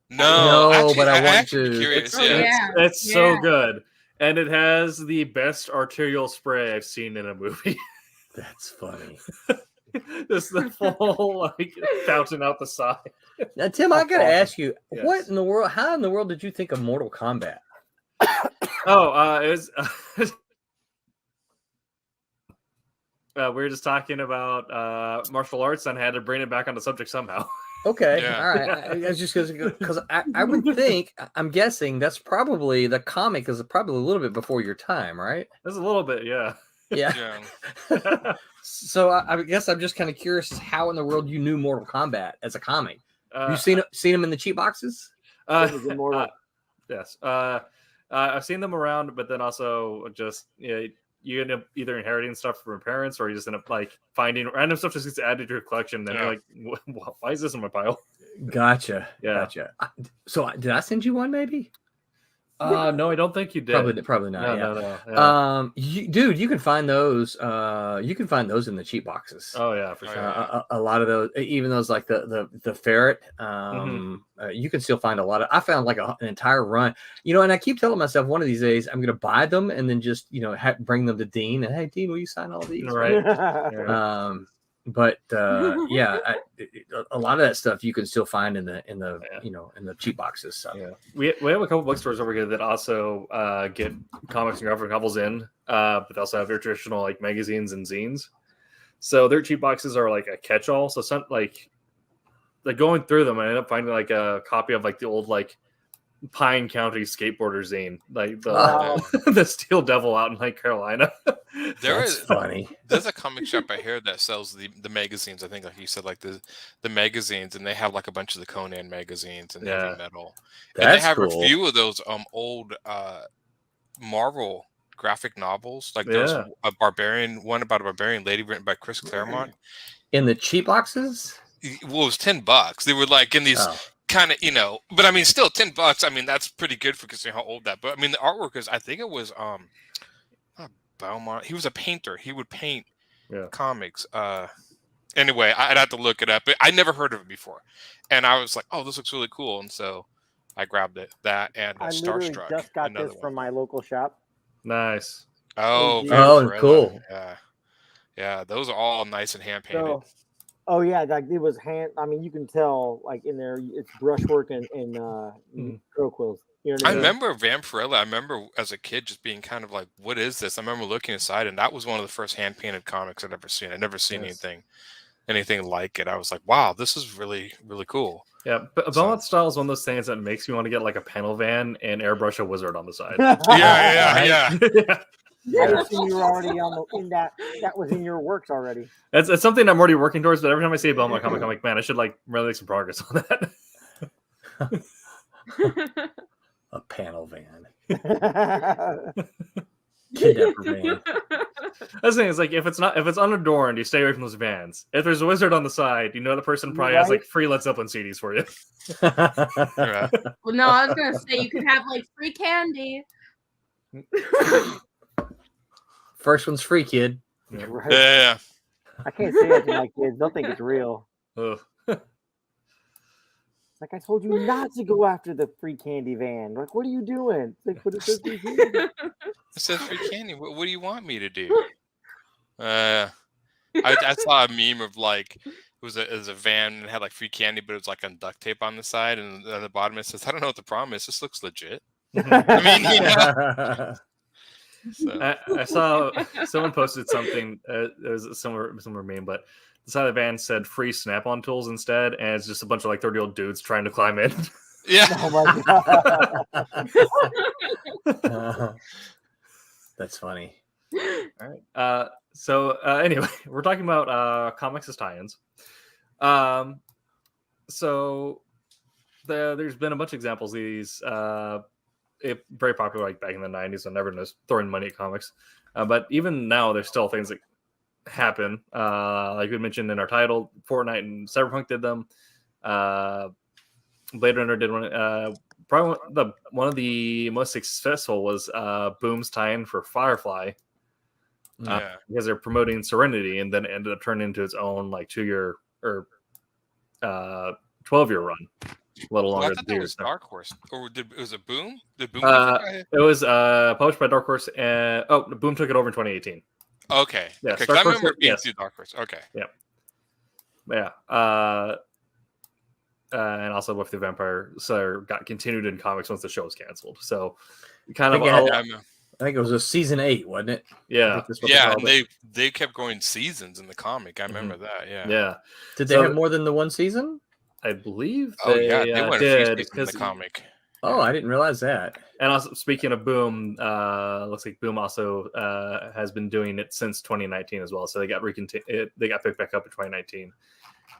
Speaker 5: No, actually,
Speaker 7: but I want to.
Speaker 5: Curious.
Speaker 3: It's so good, and it has the best arterial spray I've seen in a movie.
Speaker 7: That's funny.
Speaker 3: Just the full fountain out the side.
Speaker 7: Now, Tim, I gotta ask you, what in the world? How in the world did you think of Mortal Kombat?
Speaker 3: It was. We were just talking about martial arts and had to bring it back on the subject somehow.
Speaker 7: Okay, all right. I was just because I would think, I'm guessing that's probably the comic is probably a little bit before your time, right?
Speaker 3: It's a little bit, yeah.
Speaker 7: So I guess I'm just kind of curious how in the world you knew Mortal Kombat as a comic. You seen them in the cheap boxes?
Speaker 3: Yes. I've seen them around, but then also just you end up either inheriting stuff from your parents, or you just end up like finding random stuff just gets added to your collection. And then you're like, why is this in my pile?
Speaker 7: Gotcha.
Speaker 3: Yeah.
Speaker 7: Gotcha. So did I send you one? Maybe.
Speaker 3: No, I don't think you did.
Speaker 7: Probably not.
Speaker 3: No. Yeah.
Speaker 7: Dude, you can find those. You can find those in the cheap boxes.
Speaker 3: Oh yeah, for sure.
Speaker 7: A lot of those, even those like the ferret. You can still find a lot of. I found like an entire run. And I keep telling myself one of these days I'm going to buy them and then just bring them to Dean and hey Dean, will you sign all these?
Speaker 3: Right.
Speaker 7: But yeah, a lot of that stuff you can still find in the cheap boxes. So.
Speaker 3: Yeah, we have a couple bookstores over here that also get comics and graphic novels in, but they also have their traditional like magazines and zines. So their cheap boxes are like a catch-all. So some like going through them, I ended up finding like a copy of like the old like Pine County skateboarder zine, like the Steel Devil out in like Carolina.
Speaker 5: That's
Speaker 7: funny.
Speaker 5: There's a comic shop I hear that sells the magazines. I think, like you said, like the magazines, and they have like a bunch of the Conan magazines and heavy metal. And they have
Speaker 7: cool.
Speaker 5: a few of those old Marvel graphic novels. Like there's a one about a barbarian lady written by Chris Claremont.
Speaker 7: In the cheap boxes?
Speaker 5: Well, it was $10. They were like in these. Kind of, but I mean, still $10. I mean, that's pretty good for considering how old that. But I mean, the artwork is. I think it was Beaumont. He was a painter. He would paint comics. Anyway, I'd have to look it up. I never heard of it before, and I was like, "Oh, this looks really cool," and so I grabbed it. That and
Speaker 6: I
Speaker 5: Starstruck.
Speaker 6: just got this from my local shop.
Speaker 3: Nice.
Speaker 5: Oh,
Speaker 7: cool.
Speaker 5: Yeah. Those are all nice and hand painted.
Speaker 6: Oh yeah, like it was hand. I mean, you can tell like in there, it's brushwork and curl quills. You know what I mean?
Speaker 5: I remember Vampirella. I remember as a kid just being kind of like, "What is this?" I remember looking aside, and that was one of the first hand painted comics I'd ever seen. I'd never seen anything like it. I was like, "Wow, this is really really cool."
Speaker 3: Yeah, but Belmont style is one of those things that makes me want to get like a panel van and airbrush a wizard on the side.
Speaker 5: Yeah.
Speaker 6: I assume you were already in that. That was in your works already.
Speaker 3: It's something I'm already working towards. But every time I see a Belmont comic, I'm like, man, I should like really make some progress on that.
Speaker 7: A panel van. Kidnapper van.
Speaker 3: That's the thing. Is like if it's unadorned, you stay away from those vans. If there's a wizard on the side, the person probably has like free Led Zeppelin CDs for you.
Speaker 8: Well, no, I was gonna say you could have like free candy.
Speaker 7: First one's free, kid.
Speaker 6: Right.
Speaker 5: Yeah.
Speaker 6: I can't say that to my kids. They'll think it's real. Like I told you not to go after the free candy van. Like, what are you doing? Like, but it says free candy.
Speaker 5: It says free candy. What do you want me to do? I saw a meme of like it was a van and it had like free candy, but it was like on duct tape on the side, and on the bottom it says, "I don't know what the problem is. This looks legit." I mean, So.
Speaker 3: I saw someone posted something. It was a similar meme, but the side of the van said "free Snap-on tools" instead, and it's just a bunch of like 30-year-old dudes trying to climb in.
Speaker 5: Yeah.
Speaker 6: Oh my god.
Speaker 7: That's funny.
Speaker 3: All right. So anyway, we're talking about comics as tie-ins. So there's been a bunch of examples of these. Very popular like back in the 90s when everyone was throwing money at comics, but even now there's still things that happen, like we mentioned in our title. Fortnite and Cyberpunk did them. Blade Runner did one. Probably one of the most successful was Boom's tie-in for Firefly, because they're promoting Serenity, and then it ended up turning into its own like 2-year or 12-year run. A little longer.
Speaker 5: I thought that was Dark Horse, or was it Boom? Did Boom?
Speaker 3: It was published by Dark Horse, and Boom took it over in 2018.
Speaker 5: Okay,
Speaker 3: yeah,
Speaker 5: okay. I remember being through Dark Horse. Okay,
Speaker 3: yeah. And also with the Vampire Slayer got continued in comics once the show was canceled. So kind of.
Speaker 7: I think it was a season 8, wasn't it?
Speaker 3: Yeah,
Speaker 5: and they kept going seasons in the comic. I remember that. Yeah.
Speaker 7: Did they have more than the one season?
Speaker 3: I believe
Speaker 5: they went
Speaker 3: did
Speaker 5: because the comic.
Speaker 7: Oh, I didn't realize that.
Speaker 3: And also, speaking of Boom, looks like Boom also has been doing it since 2019 as well. So they got picked back up in 2019,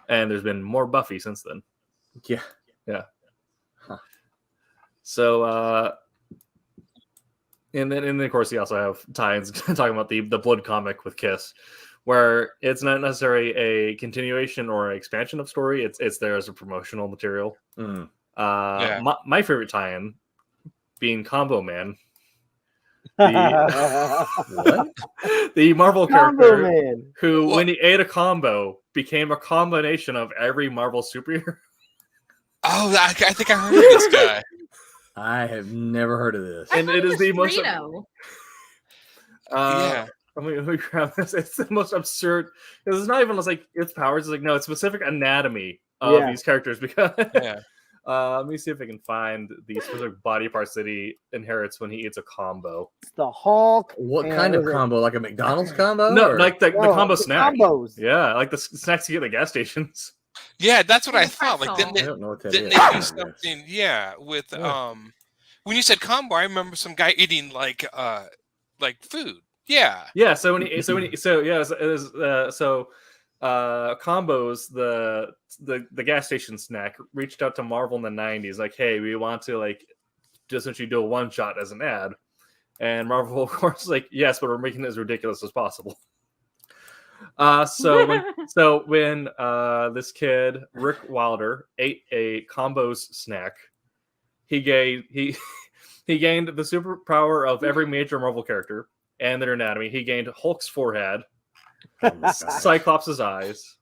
Speaker 3: and there's been more Buffy since then.
Speaker 7: Yeah.
Speaker 3: Huh. So, and then of course you also have tie-ins talking about the Blood comic with Kiss, where it's not necessarily a continuation or an expansion of story. It's there as a promotional material. My favorite tie-in being Combo Man. The Marvel character who, when he ate a combo, became a combination of every Marvel superhero.
Speaker 5: Oh, I think I heard of this guy.
Speaker 7: I have never heard of this.
Speaker 3: And it is the most.
Speaker 5: Yeah.
Speaker 3: Let me grab this. It's the most absurd. It's not even like its powers. It's like, no, it's specific anatomy of these characters because. Let me see if I can find the specific body parts that he inherits when he eats a combo.
Speaker 6: It's the Hulk.
Speaker 7: What kind of combo? Like a McDonald's combo?
Speaker 3: No, like the combo
Speaker 6: the
Speaker 3: snack.
Speaker 6: Combos.
Speaker 3: Yeah, like the snacks you get at the gas stations.
Speaker 5: Yeah, that's what I thought. Like,
Speaker 7: I don't know what that
Speaker 5: didn't
Speaker 7: is.
Speaker 5: they do something? Yeah, with when you said combo, I remember some guy eating like food. Yeah.
Speaker 3: Yeah. So Combos, the gas station snack, reached out to Marvel in the 90s, like, hey, we want to like just essentially do a one shot as an ad, and Marvel, of course, like, yes, but we're making it as ridiculous as possible. So when this kid Rick Wilder ate a Combos snack, he gained the superpower of every major Marvel character and their anatomy. He gained Hulk's forehead, Cyclops' eyes,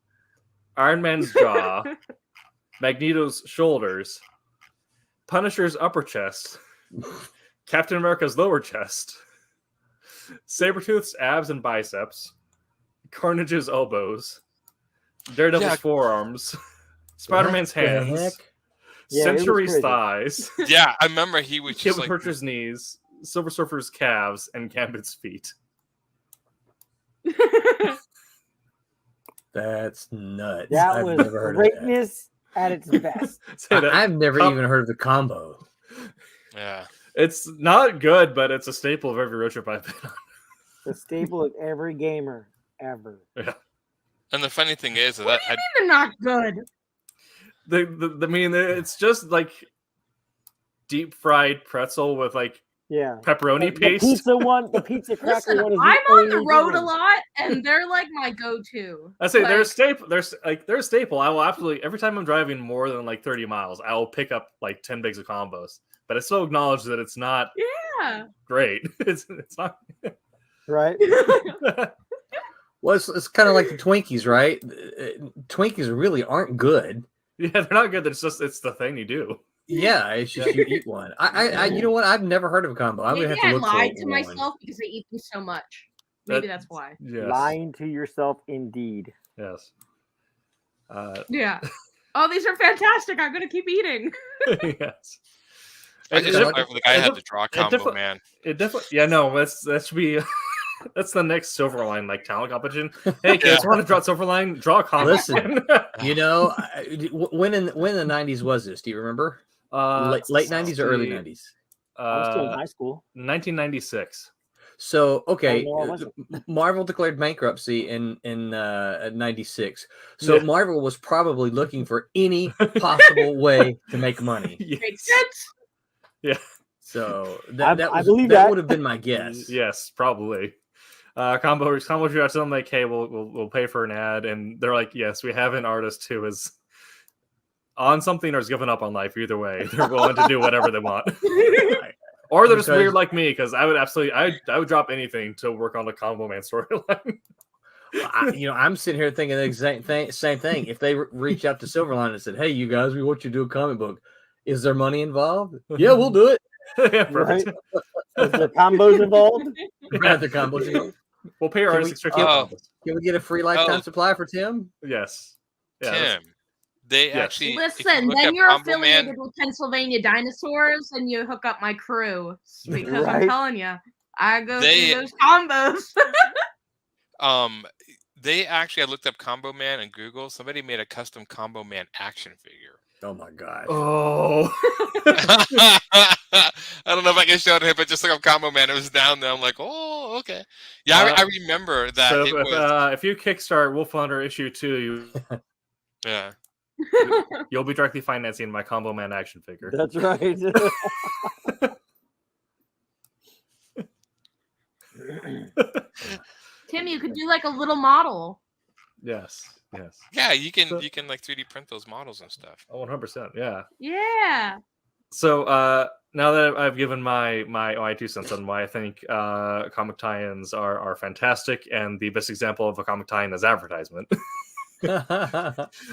Speaker 3: Iron Man's jaw, Magneto's shoulders, Punisher's upper chest, Captain America's lower chest, Sabretooth's abs and biceps, Carnage's elbows, Daredevil's forearms, Spider-Man's hands, Sentry's thighs.
Speaker 5: Yeah, I remember he was just
Speaker 3: Kid Butcher's knees, Silver Surfer's calves, and Gambit's feet.
Speaker 7: That's nuts.
Speaker 6: That was greatness at its best.
Speaker 7: I've never even heard of the combo.
Speaker 5: Yeah.
Speaker 3: It's not good, but it's a staple of every road trip I've been on.
Speaker 6: The staple of every gamer ever.
Speaker 3: Yeah.
Speaker 5: And the funny thing is that
Speaker 8: What do you mean they're not good?
Speaker 3: I mean, it's just like deep fried pretzel with like pepperoni paste.
Speaker 6: The pizza cracker one is
Speaker 8: I'm on the road a lot, and they're like my go-to.
Speaker 3: I say they're a staple. They're a staple. I will absolutely, every time I'm driving more than like 30 miles, I will pick up like 10 bags of combos. But I still acknowledge that it's not great. It's not
Speaker 6: right.
Speaker 7: Well, it's kind of like the Twinkies, right? Twinkies really aren't good.
Speaker 3: Yeah, they're not good. It's the thing you do.
Speaker 7: Yeah, it's just you eat one. I you know what? I've never heard of a combo. I'm gonna have to look for one.
Speaker 8: I lied to myself because I eat them so much. Maybe that's why.
Speaker 3: Yes.
Speaker 6: Lying to yourself, indeed.
Speaker 3: Yes.
Speaker 8: Yeah. Oh, these are fantastic. I'm gonna keep eating.
Speaker 3: Yes.
Speaker 5: I just remember the guy had to draw combo, man.
Speaker 3: It definitely. Yeah, no, that should be. That's the next Silverline like talent competition. Hey kids, want to draw Silverline? Draw a combo.
Speaker 7: Listen, you know, when in the 90s was this? Do you remember? Late 90s or early 90s?
Speaker 6: I was still in high school.
Speaker 3: 1996.
Speaker 7: So okay, Marvel declared bankruptcy in 96. So Marvel was probably looking for any possible way to make money.
Speaker 8: Makes sense.
Speaker 3: Yeah.
Speaker 7: So
Speaker 6: I believe that
Speaker 7: would have been my guess.
Speaker 3: Yes, probably. Combo reached out to them like, hey, we'll pay for an ad, and they're like, yes, we have an artist who is on something or has given up on life. Either way, they're willing to do whatever they want. Or they're just weird like me, because I would absolutely, I would drop anything to work on the Combo Man storyline.
Speaker 7: I'm sitting here thinking the exact same thing. If they reached out to Silverline and said, "Hey, you guys, we want you to do a comic book. Is there money involved?" Yeah, we'll do it.
Speaker 3: Yeah, perfect.
Speaker 6: Is there combos involved?
Speaker 7: Yeah, the combos involved.
Speaker 3: We'll pay our artists extra.
Speaker 7: Can we get a free lifetime supply for Tim?
Speaker 3: Yes. Yeah,
Speaker 5: Tim. They actually
Speaker 8: listen. Then you're affiliated with Pennsylvania Dinosaurs, and you hook up my crew because I'm telling you, I go through those combos.
Speaker 5: They actually, I looked up Combo Man in Google. Somebody made a custom Combo Man action figure.
Speaker 7: Oh my god!
Speaker 3: Oh,
Speaker 5: I don't know if I can show it here, but just like a Combo Man, it was down there. I'm like, oh, okay. Yeah, I remember that.
Speaker 3: So if you kickstart Wolf Hunter issue 2,
Speaker 5: yeah.
Speaker 3: You'll be directly financing my Combo Man action figure.
Speaker 6: That's right.
Speaker 8: Tim, you could do like a little model.
Speaker 3: Yes.
Speaker 5: Yeah, you can like 3D print those models and stuff.
Speaker 3: Oh, 100%. Yeah.
Speaker 8: Yeah.
Speaker 3: So now that I've given my 2 cents on why I think comic tie-ins are fantastic, and the best example of a comic tie-in is advertisement.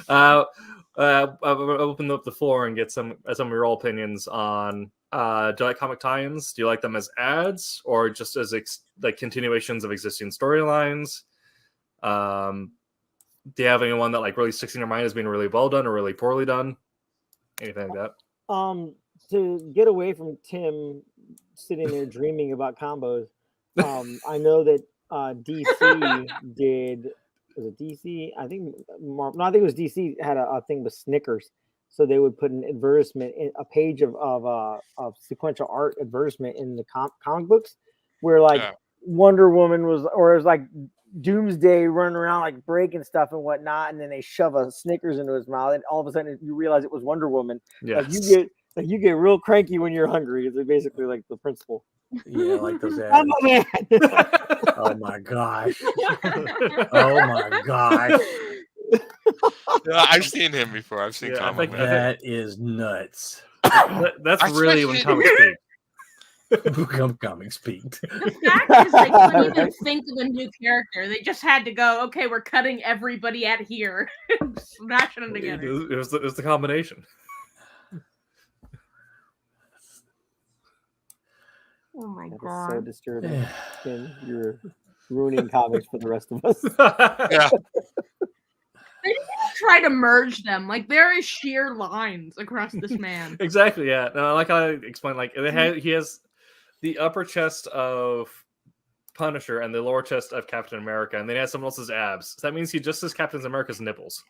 Speaker 3: I'll open up the floor and get some of your all opinions on do you like comic tie-ins? Do you like them as ads or just as like continuations of existing storylines? Do you have anyone that like really sticks in your mind as being really well done or really poorly done? Anything like that?
Speaker 6: To get away from Tim sitting there dreaming about combos, I know that DC did. Was it DC? I think no, I think it was DC had a thing with Snickers, so they would put an advertisement in a page of sequential art advertisement in the comic books, where like Wonder Woman was, or it was like Doomsday running around like breaking stuff and whatnot, and then they shove a Snickers into his mouth, and all of a sudden you realize it was Wonder Woman.
Speaker 3: Yes.
Speaker 6: Like you get real cranky when you're hungry. It's basically like the principle.
Speaker 7: Yeah, like those ads.
Speaker 6: I'm a man.
Speaker 7: Oh my gosh. Oh my gosh.
Speaker 5: Yeah, I've seen him before. I've seen comic.
Speaker 7: That is nuts.
Speaker 3: That's really when comics peak.
Speaker 7: Comics peaked.
Speaker 8: The fact is, they couldn't even think of a new character. They just had to go, okay, we're cutting everybody at here. Smashing them together.
Speaker 3: It was the combination.
Speaker 8: Oh my
Speaker 6: That
Speaker 8: god.
Speaker 6: is so disturbing. Tim, you're ruining comics for the rest of us.
Speaker 5: Yeah.
Speaker 8: They didn't even try to merge them. Like, there is sheer lines across this man.
Speaker 3: Exactly, yeah. No, like I explained, like he has the upper chest of Punisher and the lower chest of Captain America, and then he has someone else's abs. So that means he just has Captain America's nipples.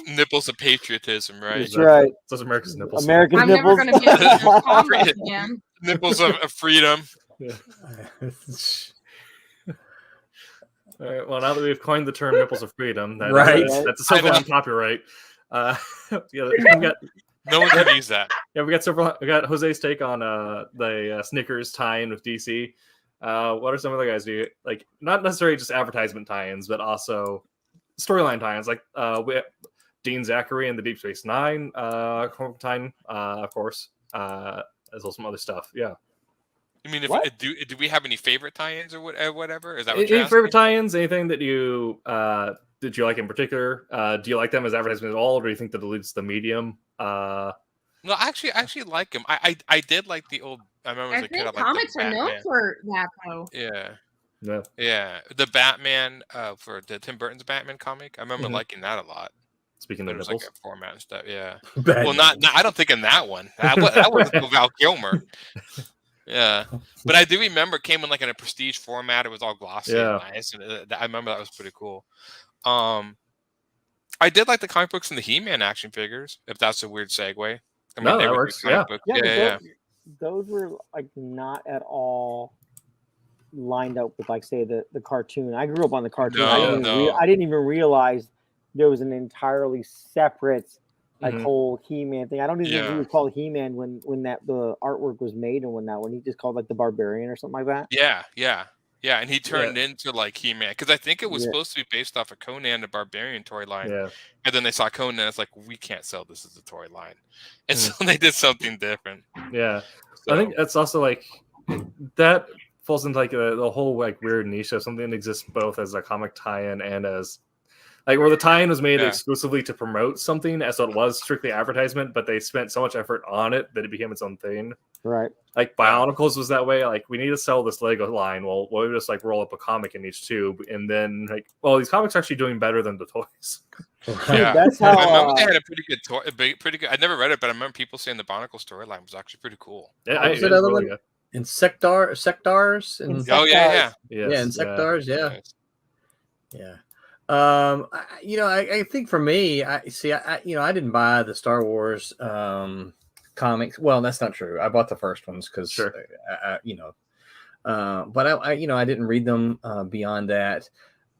Speaker 5: Nipples of patriotism, right?
Speaker 6: That's right.
Speaker 3: Those America's nipples.
Speaker 6: American
Speaker 8: I'm
Speaker 6: nipples.
Speaker 8: never going to be able to do combat again.
Speaker 5: Nipples of freedom.
Speaker 3: Yeah. All right. Well, now that we've coined the term "nipples of freedom," that's a Silverline copyright. Yeah,
Speaker 5: no one can use that.
Speaker 3: Yeah, we got Jose's take on the Snickers tie-in with DC. What are some other guys do? Like, not necessarily just advertisement tie-ins, but also storyline tie-ins, like Dean Zachary and the Deep Space Nine tie-in, of course, as well as some other stuff. Yeah.
Speaker 5: I mean, do we have any favorite tie-ins or whatever? Is that what
Speaker 3: any favorite tie-ins? Anything that you did you like in particular? Do you like them as advertisement at all, or do you think that it's the medium?
Speaker 5: No, I actually like them. I did like the old. I remember as a kid, I liked
Speaker 8: comics
Speaker 5: the
Speaker 8: are known
Speaker 5: Batman.
Speaker 8: for that, though.
Speaker 5: Yeah. The Batman for the Tim Burton's Batman comic. I remember liking that a lot.
Speaker 3: Speaking of
Speaker 5: nipples, like a format and stuff. Yeah.
Speaker 7: Bad
Speaker 5: well, not. I don't think in that one. That was Val Kilmer. Yeah, but I do remember it came in like in a prestige format. It was all glossy and nice, and I remember that was pretty cool. I did like the comic books and the He-Man action figures. If that's a weird segue, I mean,
Speaker 3: no, that works.
Speaker 6: Yeah. Those were like not at all lined up with, like, say, the cartoon. I grew up on the cartoon. I didn't even realize there was an entirely separate whole He-Man thing. I don't even think he was called He-Man when the artwork was made and when he just called like the Barbarian or something like that.
Speaker 5: Yeah, and he turned into like He-Man because I think it was supposed to be based off of Conan the Barbarian toy line. Yeah. And then they saw Conan, it's like, we can't sell this as a toy line. And so they did something different.
Speaker 3: Yeah. So. I think that's also like that falls into like the whole like weird niche of something that exists both as a comic tie-in and as like where the tie-in was made exclusively to promote something, as so it was strictly advertisement, but they spent so much effort on it that it became its own thing.
Speaker 6: Right.
Speaker 3: Like Bionicles was that way. Like, we need to sell this Lego line. Well, we'll just like roll up a comic in each tube, and then like, well, these comics are actually doing better than the toys.
Speaker 5: Yeah, that's how. I remember they had a pretty good toy. Pretty good. I never read it, but I remember people saying the Barnacle storyline was actually pretty cool.
Speaker 7: Yeah, it was really good. In sectars and Insectars, yeah. I think for me, I didn't buy the Star Wars comics. Well, that's not true. I bought the first ones because But I didn't read them beyond that.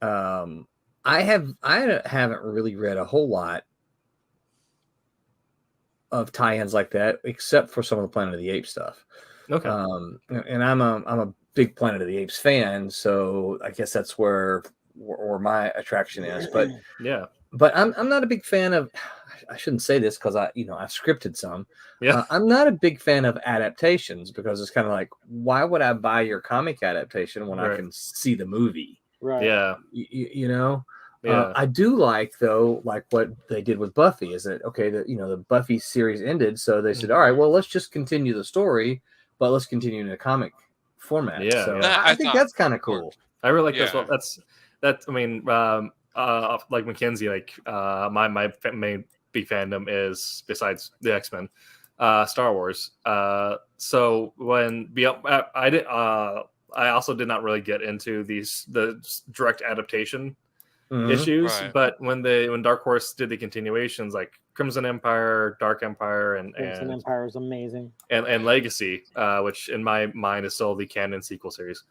Speaker 7: I haven't really read a whole lot of tie-ins like that, except for some of the Planet of the Apes stuff.
Speaker 3: Okay.
Speaker 7: And I'm a big Planet of the Apes fan, so I guess that's where my attraction is. But
Speaker 3: yeah,
Speaker 7: but I'm not a big fan of. I shouldn't say this because I've scripted some.
Speaker 3: Yeah,
Speaker 7: I'm not a big fan of adaptations because it's kind of like, why would I buy your comic adaptation when I can see the movie?
Speaker 6: Right.
Speaker 3: Yeah.
Speaker 7: You know.
Speaker 3: Yeah.
Speaker 7: I do like what they did with Buffy is that okay, the Buffy series ended, so they said, all right, well, let's just continue the story, but let's continue in a comic format.
Speaker 3: Yeah,
Speaker 7: so
Speaker 3: yeah.
Speaker 7: I think that's kind of cool.
Speaker 3: I really like this. Well, that's. I mean, like Mackenzie, like my main big fandom is, besides the X-Men, Star Wars. So when I also did not really get into the direct adaptation issues, but when Dark Horse did the continuations, like Crimson Empire, Dark Empire, and
Speaker 6: Crimson Empire is amazing,
Speaker 3: and Legacy, which in my mind is still the canon sequel series.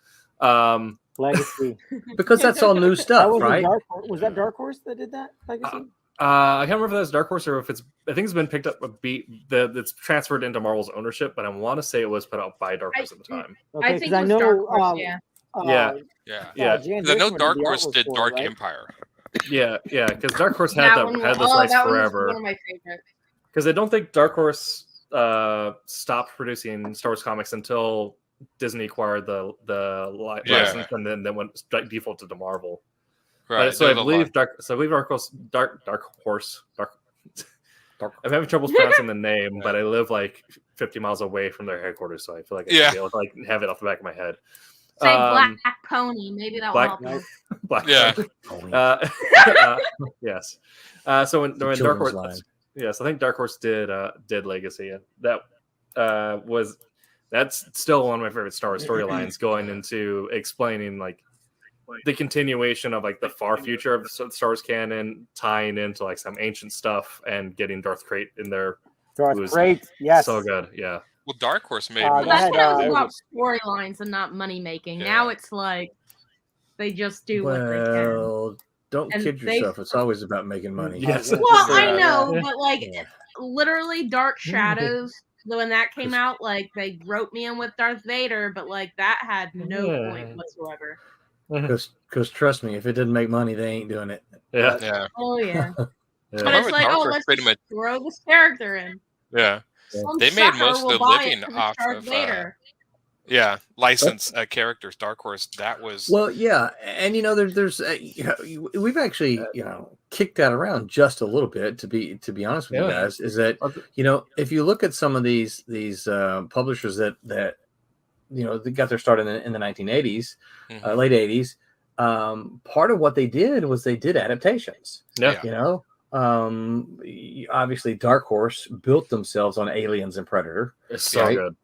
Speaker 6: Legacy,
Speaker 7: because that's all new stuff, right?
Speaker 6: Was that Dark Horse that did that Legacy?
Speaker 3: I can't remember if that's Dark Horse or if I think it's been picked up it's transferred into Marvel's ownership, but I want to say it was put out by Dark Horse at the time.
Speaker 6: Okay,
Speaker 8: I think it was Dark Horse,
Speaker 3: yeah.
Speaker 5: I know Dark Horse did Dark Empire.
Speaker 3: Yeah, because Dark Horse had this rights forever.
Speaker 8: One of my favorites.
Speaker 3: Because I don't think Dark Horse stopped producing Star Wars comics until Disney acquired the license, and then went defaulted to Marvel.
Speaker 5: Right.
Speaker 3: So I believe Dark Horse. I'm having trouble pronouncing the name, but I live like 50 miles away from their headquarters, so I feel like I should be able to have it off the back of my head.
Speaker 8: Say Black Pony, maybe that will help you.
Speaker 3: Black Pony. Yes. So when Dark Horse, yes, I think Dark Horse did Legacy, and that's still one of my favorite Star Wars storylines, going into explaining like the continuation of like the far future of Star Wars canon, tying into like some ancient stuff and getting Darth Krayt in there.
Speaker 6: Darth Krayt, yes,
Speaker 3: so good, yeah.
Speaker 5: Well, Dark Horse made.
Speaker 8: That's when it was about storylines and not money making. Now it's like they just do what they can.
Speaker 7: Don't kid yourself. It's always about making money.
Speaker 3: Yes.
Speaker 8: Well, I know, but like literally, Dark Shadows. When that came out, like they wrote me in with Darth Vader, but like that had no point whatsoever.
Speaker 7: Because trust me, if it didn't make money, they ain't doing it.
Speaker 5: Yeah.
Speaker 8: Oh yeah. But it's like, let's just throw this character in.
Speaker 5: Yeah. They made most of the living off of license characters. Dark Horse, that was
Speaker 7: and there's we've actually kicked that around just a little bit, to be honest with you guys, is that if you look at some of these publishers that they got their start in the 1980s, late 80s, part of what they did was they did adaptations. Obviously Dark Horse built themselves on Aliens and Predator.
Speaker 3: It's so good.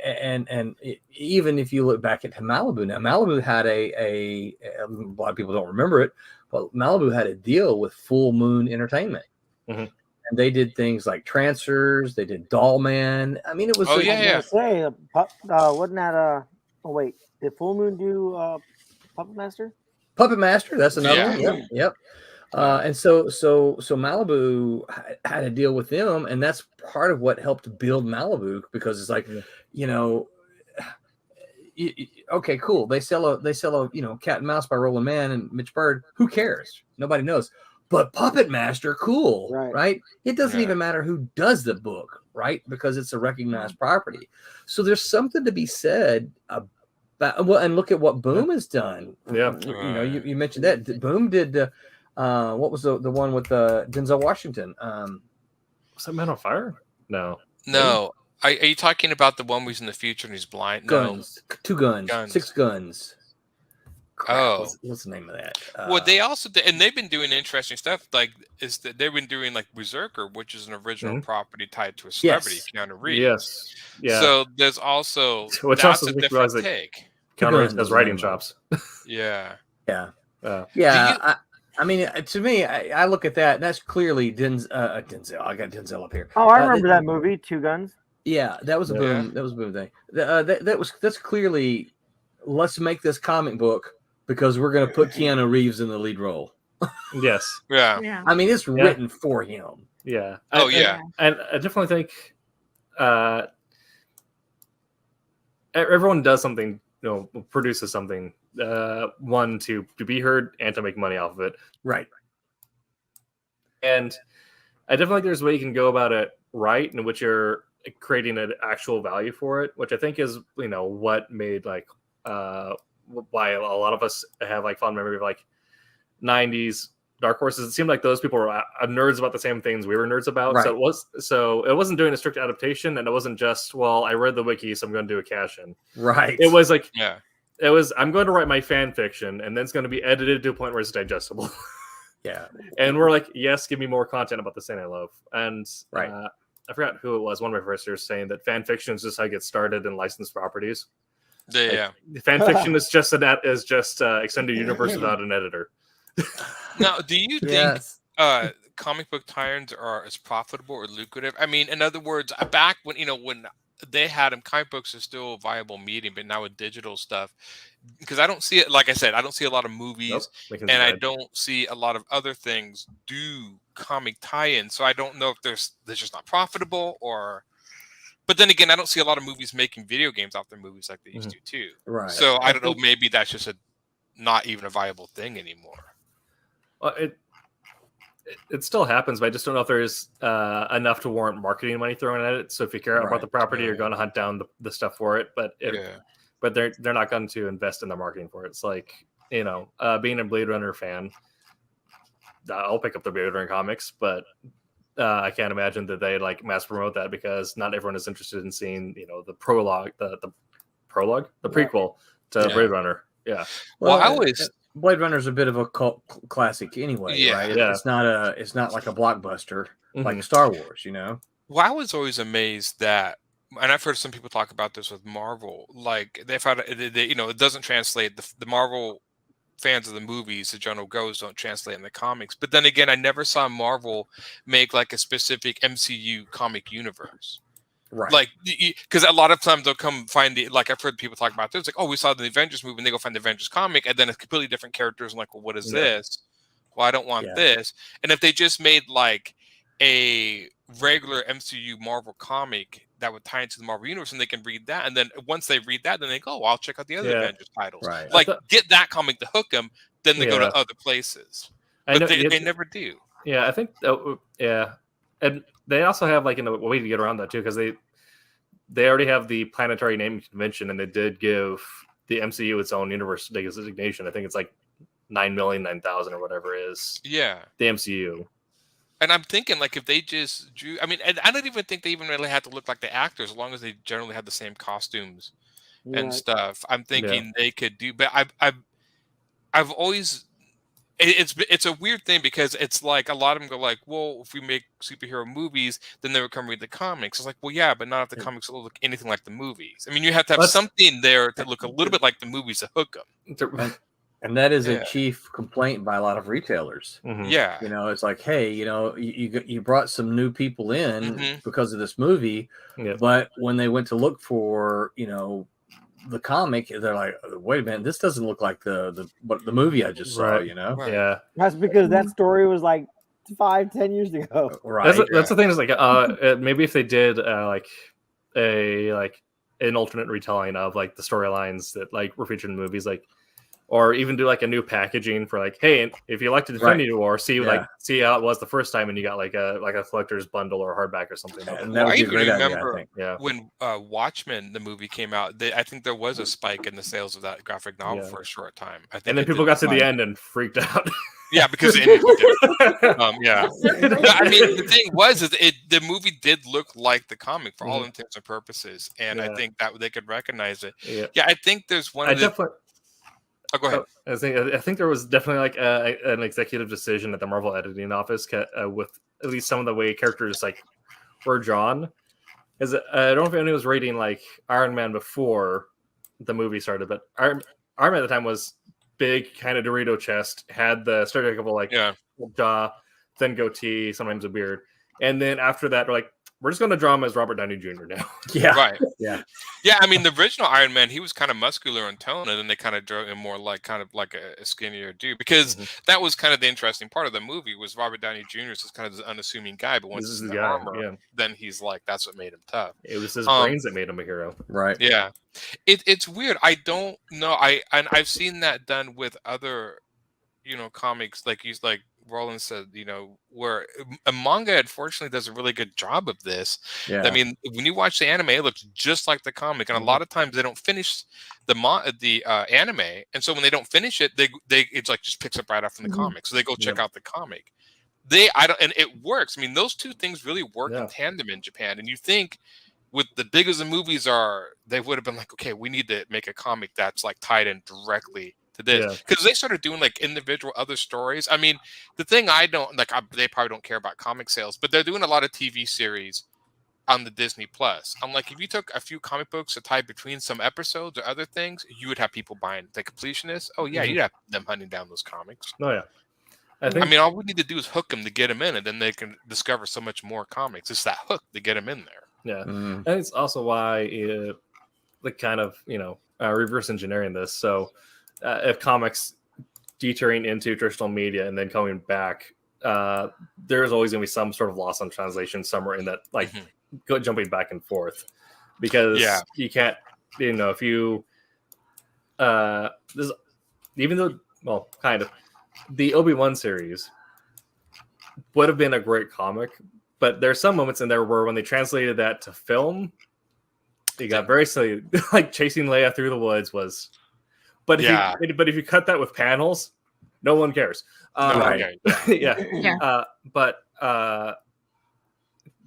Speaker 7: And even if you look back at Malibu, now Malibu had a lot of people don't remember it, but Malibu had a deal with Full Moon Entertainment, and they did things like Trancers. They did Doll Man. I mean, it was
Speaker 6: wasn't that did Full Moon do Puppet Master?
Speaker 7: Puppet Master, that's another one. Yep. And so Malibu had a deal with them, and that's part of what helped build Malibu, because it's like, okay, cool. They sell a Cat and Mouse by Roland Mann and Mitch Bird. Who cares? Nobody knows. But Puppet Master, cool, right? It doesn't even matter who does the book, right? Because it's a recognized property. So there's something to be said about. Well, and look at what Boom has done.
Speaker 3: Yeah,
Speaker 7: you mentioned that Boom did. What was the one with Denzel Washington?
Speaker 3: Was that Man on Fire? No.
Speaker 5: Are you talking about the one where he's in the future and he's blind?
Speaker 7: Guns. No. 2 guns. 6 guns.
Speaker 5: Crap,
Speaker 7: what's the name of that?
Speaker 5: Well, they also and they've been doing interesting stuff. Like they've been doing like Berserker, which is an original property tied to a celebrity, Keanu Reeves.
Speaker 3: Yes. Yeah.
Speaker 5: So there's also
Speaker 3: which
Speaker 5: that's
Speaker 3: also
Speaker 5: a different take.
Speaker 3: Keanu Reeves has writing chops.
Speaker 5: Yeah.
Speaker 7: I mean, to me, I look at that. That's clearly Denzel. I got Denzel up here.
Speaker 6: Oh, I remember that movie, 2 Guns.
Speaker 7: Yeah, that was a Boom. That was a Boom thing. That's clearly let's make this comic book because we're going to put Keanu Reeves in the lead role.
Speaker 3: Yes.
Speaker 8: Yeah.
Speaker 7: I mean, it's written for him.
Speaker 3: Yeah.
Speaker 5: Yeah.
Speaker 3: And I definitely think everyone does something, produces something, one, to be heard and to make money off of it.
Speaker 7: Right.
Speaker 3: And I definitely think there's a way you can go about it right, in which you're creating an actual value for it, which I think is, what made why a lot of us have fond memory of 90s Dark Horses. It seemed like those people were nerds about the same things we were nerds about.
Speaker 7: Right.
Speaker 3: So it wasn't doing a strict adaptation, and it wasn't just, well, I read the wiki, so I'm going to do a cash in.
Speaker 7: Right.
Speaker 3: It was I'm going to write my fan fiction, and then it's going to be edited to a point where it's digestible.
Speaker 7: Yeah.
Speaker 3: And we're like, yes, give me more content about the thing I love. And
Speaker 7: right.
Speaker 3: I forgot who it was. One of my first years saying that fan fiction is just how you get started in licensed properties.
Speaker 5: Yeah.
Speaker 3: Fan fiction is just extended universe without an editor.
Speaker 5: Now, do you think comic book tie-ins are as profitable or lucrative? I mean, in other words, back when they had them, comic books are still a viable medium, but now with digital stuff, because I don't see it. Like I said, I don't see a lot of movies, and I don't see a lot of other things do comic tie-ins. So I don't know if they're just not profitable, or. But then again, I don't see a lot of movies making video games off their movies like they used to too.
Speaker 7: Right.
Speaker 5: So I don't know. Maybe that's just not even a viable thing anymore.
Speaker 3: It still happens, but I just don't know if there's enough to warrant marketing money thrown at it. So if you care about the property, you're going to hunt down the stuff for it. But they're not going to invest in the marketing for it. It's like, being a Blade Runner fan, I'll pick up the Blade Runner comics, but I can't imagine that they mass promote that, because not everyone is interested in seeing the prologue, the prequel to Blade Runner. Yeah.
Speaker 5: Well, I always.
Speaker 7: Blade Runner's a bit of a cult classic anyway, right? It's not like a blockbuster like Star Wars,
Speaker 5: Well, I was always amazed that, and I've heard some people talk about this with Marvel, they found it doesn't translate. The Marvel fans of the movies, the general goes, don't translate in the comics. But then again, I never saw Marvel make a specific MCU comic universe. Right. Because a lot of times they'll come find I've heard people talk about this, we saw the Avengers movie, and they go find the Avengers comic, and then it's completely different characters, and well, what is this? Well, I don't want this. And if they just made a regular MCU Marvel comic that would tie into the Marvel universe, and they can read that, and then once they read that, then they go, I'll check out the other Avengers titles. Right. Get that comic to hook them, then they go to other places. But they never do.
Speaker 3: Yeah, I think and they also have a way to get around that too, because they already have the planetary naming convention, and they did give the MCU its own universe designation. I think it's 9,000,000 or whatever it is. Yeah, the MCU.
Speaker 5: And I'm thinking if they just drew, and I don't even think they even really had to look like the actors, as long as they generally had the same costumes and stuff. I'm thinking they could do, but I've always. It's a weird thing, because it's a lot of them go well, if we make superhero movies, then they would come read the comics. It's well, yeah, but not if the comics look anything like the movies. I mean, you have to have something there to look a little bit like the movies to hook them.
Speaker 7: And that is a chief complaint by a lot of retailers.
Speaker 5: Yeah.
Speaker 7: It's hey, you brought some new people in because of this movie, but when they went to look for, the comic, they're wait a minute, this doesn't look like the movie I just saw,
Speaker 3: Right. Yeah.
Speaker 6: That's because that story was 5-10 years ago.
Speaker 7: Right.
Speaker 3: That's the thing, is maybe if they did an alternate retelling of the storylines that were featured in the movies, or even do a new packaging for hey, if you liked Infinity War, see see how it was the first time, and you got a collector's bundle or hardback or something.
Speaker 7: And that would be a great
Speaker 5: remember
Speaker 7: idea,
Speaker 5: when Watchmen the movie came out, I think there was a spike in the sales of that graphic novel for a short time. I think,
Speaker 3: and then people got to the end and freaked out.
Speaker 5: Yeah, because it ended different. I mean, the thing was, the movie did look like the comic for all intents and purposes, and I think that they could recognize it. Yeah, I think there's one. Oh, go ahead.
Speaker 3: I think there was definitely an executive decision at the Marvel editing office with at least some of the way characters were drawn. Because I don't know if anyone was reading Iron Man before the movie started, but Iron Man at the time was big, kind of Dorito chest, had the stereotypical jaw, then goatee, sometimes a beard, and then after that, we're we're just going to draw him as Robert Downey Jr. now.
Speaker 2: Yeah.
Speaker 5: Right.
Speaker 2: Yeah.
Speaker 5: Yeah, I mean, the original Iron Man, he was kind of muscular in tone, and then they kind of drew him more like kind of like a skinnier dude, because that was kind of the interesting part of the movie was Robert Downey Jr. is kind of this unassuming guy, but once he's in the armor, then he's like, that's what made him tough.
Speaker 3: It was his brains that made him a hero.
Speaker 2: Right.
Speaker 5: Yeah. It's weird. I don't know. I've seen that done with other, comics, like Roland said, where a manga unfortunately does a really good job of this.
Speaker 2: Yeah.
Speaker 5: I mean, when you watch the anime, it looks just like the comic, and a lot of times they don't finish the anime, and so when they don't finish it, they it's like just picks up right off from the comic, so they go check out the comic. And it works. I mean, those two things really work in tandem in Japan, and you think with the big as the movies are, they would have been like, okay, we need to make a comic that's like tied in directly to this, because they started doing like individual other stories. I mean, the thing I don't like, they probably don't care about comic sales, but they're doing a lot of TV series on the Disney Plus. I'm like, if you took a few comic books to tie between some episodes or other things, you would have people buying the completionists. Oh yeah, you'd have them hunting down those comics.
Speaker 3: Oh yeah.
Speaker 5: I mean, all we need to do is hook them to get them in, and then they can discover so much more comics. It's that hook to get them in there.
Speaker 3: Yeah, and it's also why kind of reverse engineering this. So if comics detouring into traditional media and then coming back, there's always going to be some sort of loss on translation somewhere in that, like jumping back and forth, because you can't, if you even though, well, kind of, the Obi-Wan series would have been a great comic, but there's some moments in there where when they translated that to film, it got very silly. Like chasing Leia through the woods was, but if you cut that with panels, no one cares. But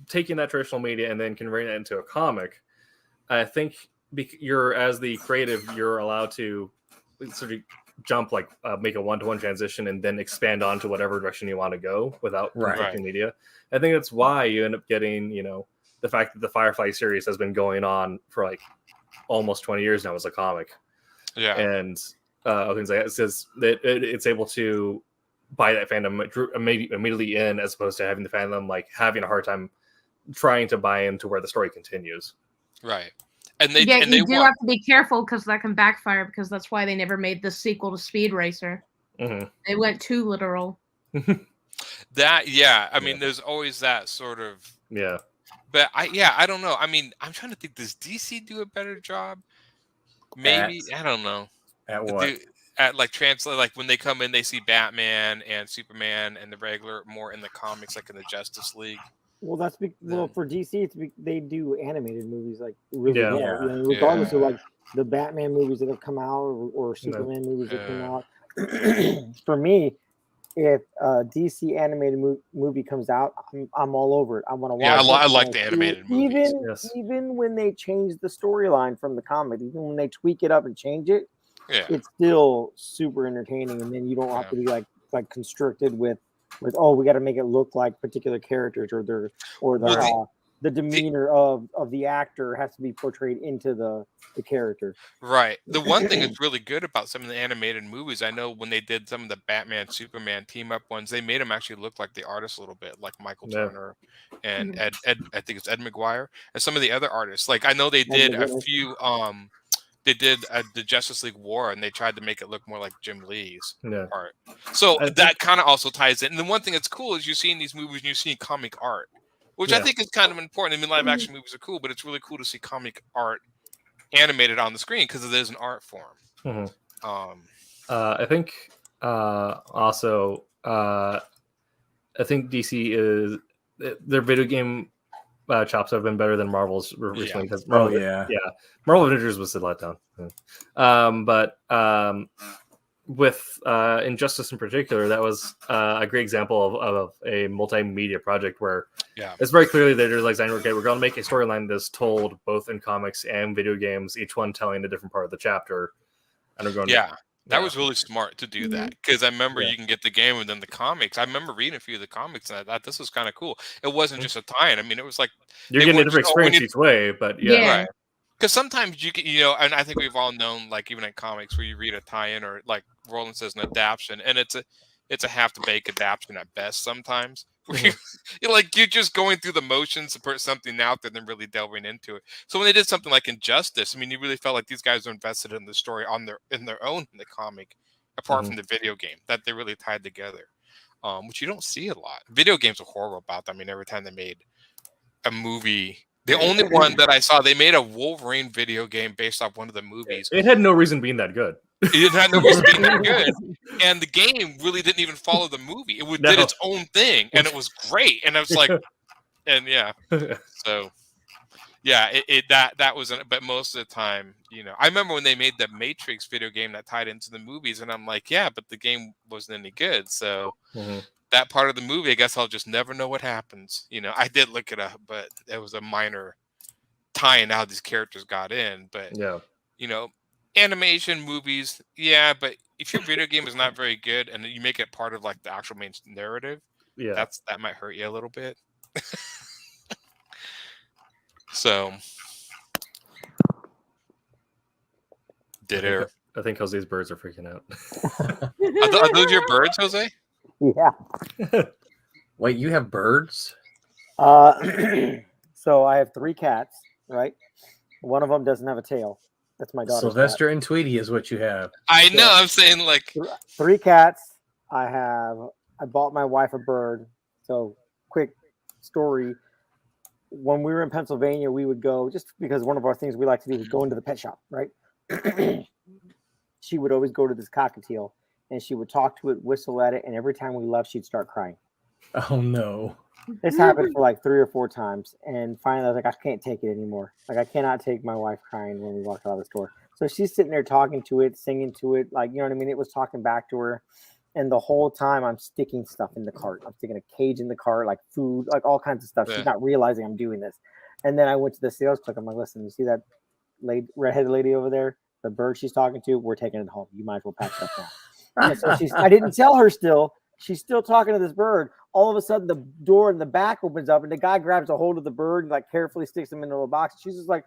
Speaker 3: taking that traditional media and then converting it into a comic, I think you're, as the creative, you're allowed to sort of jump, like make a one-to-one transition and then expand on to whatever direction you want to go without conflicting media. I think that's why you end up getting, the fact that the Firefly series has been going on for like almost 20 years now as a comic. Yeah. And things like that. It says that it's able to buy that fandom immediately in, as opposed to having the fandom like having a hard time trying to buy into where the story continues.
Speaker 5: Right. And you
Speaker 8: have to be careful, because that can backfire, because that's why they never made the sequel to Speed Racer. They went too literal.
Speaker 5: I mean, there's always that sort of but I don't know. I mean, I'm trying to think, does DC do a better job? Maybe. I don't know.
Speaker 2: At what?
Speaker 5: At like translate, like when they come in, they see Batman and Superman and the regular more in the comics, like in the Justice League.
Speaker 6: Well, for DC, they do animated movies like really well. Regardless of like the Batman movies that have come out or Superman movies that come out. For me, if a DC animated movie comes out, I'm all over it. I want to watch.
Speaker 5: Yeah, I like the animated movies.
Speaker 6: Even when they change the storyline from the comic, even when they tweak it up and change it, it's still super entertaining. And then you don't have to be like constricted with we got to make it look like particular characters or the demeanor of the actor has to be portrayed into the character.
Speaker 5: Right. The one thing that's really good about some of the animated movies, I know when they did some of the Batman Superman team up ones, they made them actually look like the artists a little bit, like Michael Turner and Ed I think it's Ed McGuire, and some of the other artists. Like I know they did a few they did the Justice League War, and they tried to make it look more like Jim Lee's art. So that kind of also ties in. And the one thing that's cool is you see in these movies, and you see comic art, which I think is kind of important. I mean, live action movies are cool, but it's really cool to see comic art animated on the screen because it is an art form.
Speaker 3: I think also, I think DC is their video game chops have been better than Marvel's recently, because Marvel Avengers was a letdown. With Injustice in particular, that was a great example of a multimedia project where it's very clearly they're like saying, okay, we're going to make a storyline that's told both in comics and video games, each one telling a different part of the chapter. And we're going
Speaker 5: that was really smart to do that, because I remember you can get the game and then the comics. I remember reading a few of the comics, and I thought this was kind of cool. It wasn't just a tie-in. I mean, it was like
Speaker 3: you're getting a different experience each way, but
Speaker 5: right. Because sometimes you can, and I think we've all known, like even in comics, where you read a tie-in or like Roland says, an adaptation, and it's a half-baked adaptation at best sometimes. Like you're just going through the motions to put something out there, than really delving into it. So when they did something like Injustice, I mean, you really felt like these guys are invested in the story in their own in the comic, apart from the video game, that they really tied together, which you don't see a lot. Video games are horrible about that. I mean, every time they made a movie. The only one that I saw, they made a Wolverine video game based off one of the movies.
Speaker 3: It had no reason being that good.
Speaker 5: It had no reason being that good. And the game really didn't even follow the movie. It did its own thing, and it was great. And I was like, and yeah. So, yeah, that was, but most of the time, I remember when they made the Matrix video game that tied into the movies, and I'm like, yeah, but the game wasn't any good. So, that part of the movie, I guess I'll just never know what happens. I did look it up, but it was a minor tie-in how these characters got in. But animation, movies, yeah. But if your video game is not very good and you make it part of like the actual main narrative, that might hurt you a little bit. So,
Speaker 3: I think Jose's birds are freaking out.
Speaker 5: Are those your birds, Jose?
Speaker 6: Yeah.
Speaker 7: Wait, you have birds?
Speaker 6: So I have 3 cats, right? One of them doesn't have a tail. That's my daughter's
Speaker 7: Sylvester and Tweety is what you have.
Speaker 5: I know. I'm saying like
Speaker 6: 3 cats. I bought my wife a bird. So quick story. When we were in Pennsylvania, we would go, just because one of our things we like to do is go into the pet shop, right? She would always go to this cockatiel, and she would talk to it, whistle at it, and every time we left, she'd start crying.
Speaker 7: Oh, no.
Speaker 6: This happened for like 3 or 4 times, and finally I was like, I can't take it anymore. Like, I cannot take my wife crying when we walk out of the store. So she's sitting there talking to it, singing to it, like, you know what I mean? It was talking back to her, and the whole time I'm sticking stuff in the cart. I'm sticking a cage in the cart, like food, like all kinds of stuff.
Speaker 5: Yeah.
Speaker 6: She's not realizing I'm doing this. And then I went to the sales clerk. I'm like, listen, you see that redheaded lady over there? The bird she's talking to, we're taking it home. You might as well pack it up now. So I didn't tell her still. She's still talking to this bird. All of a sudden, the door in the back opens up, and the guy grabs a hold of the bird and like carefully sticks him into a box. She's just like,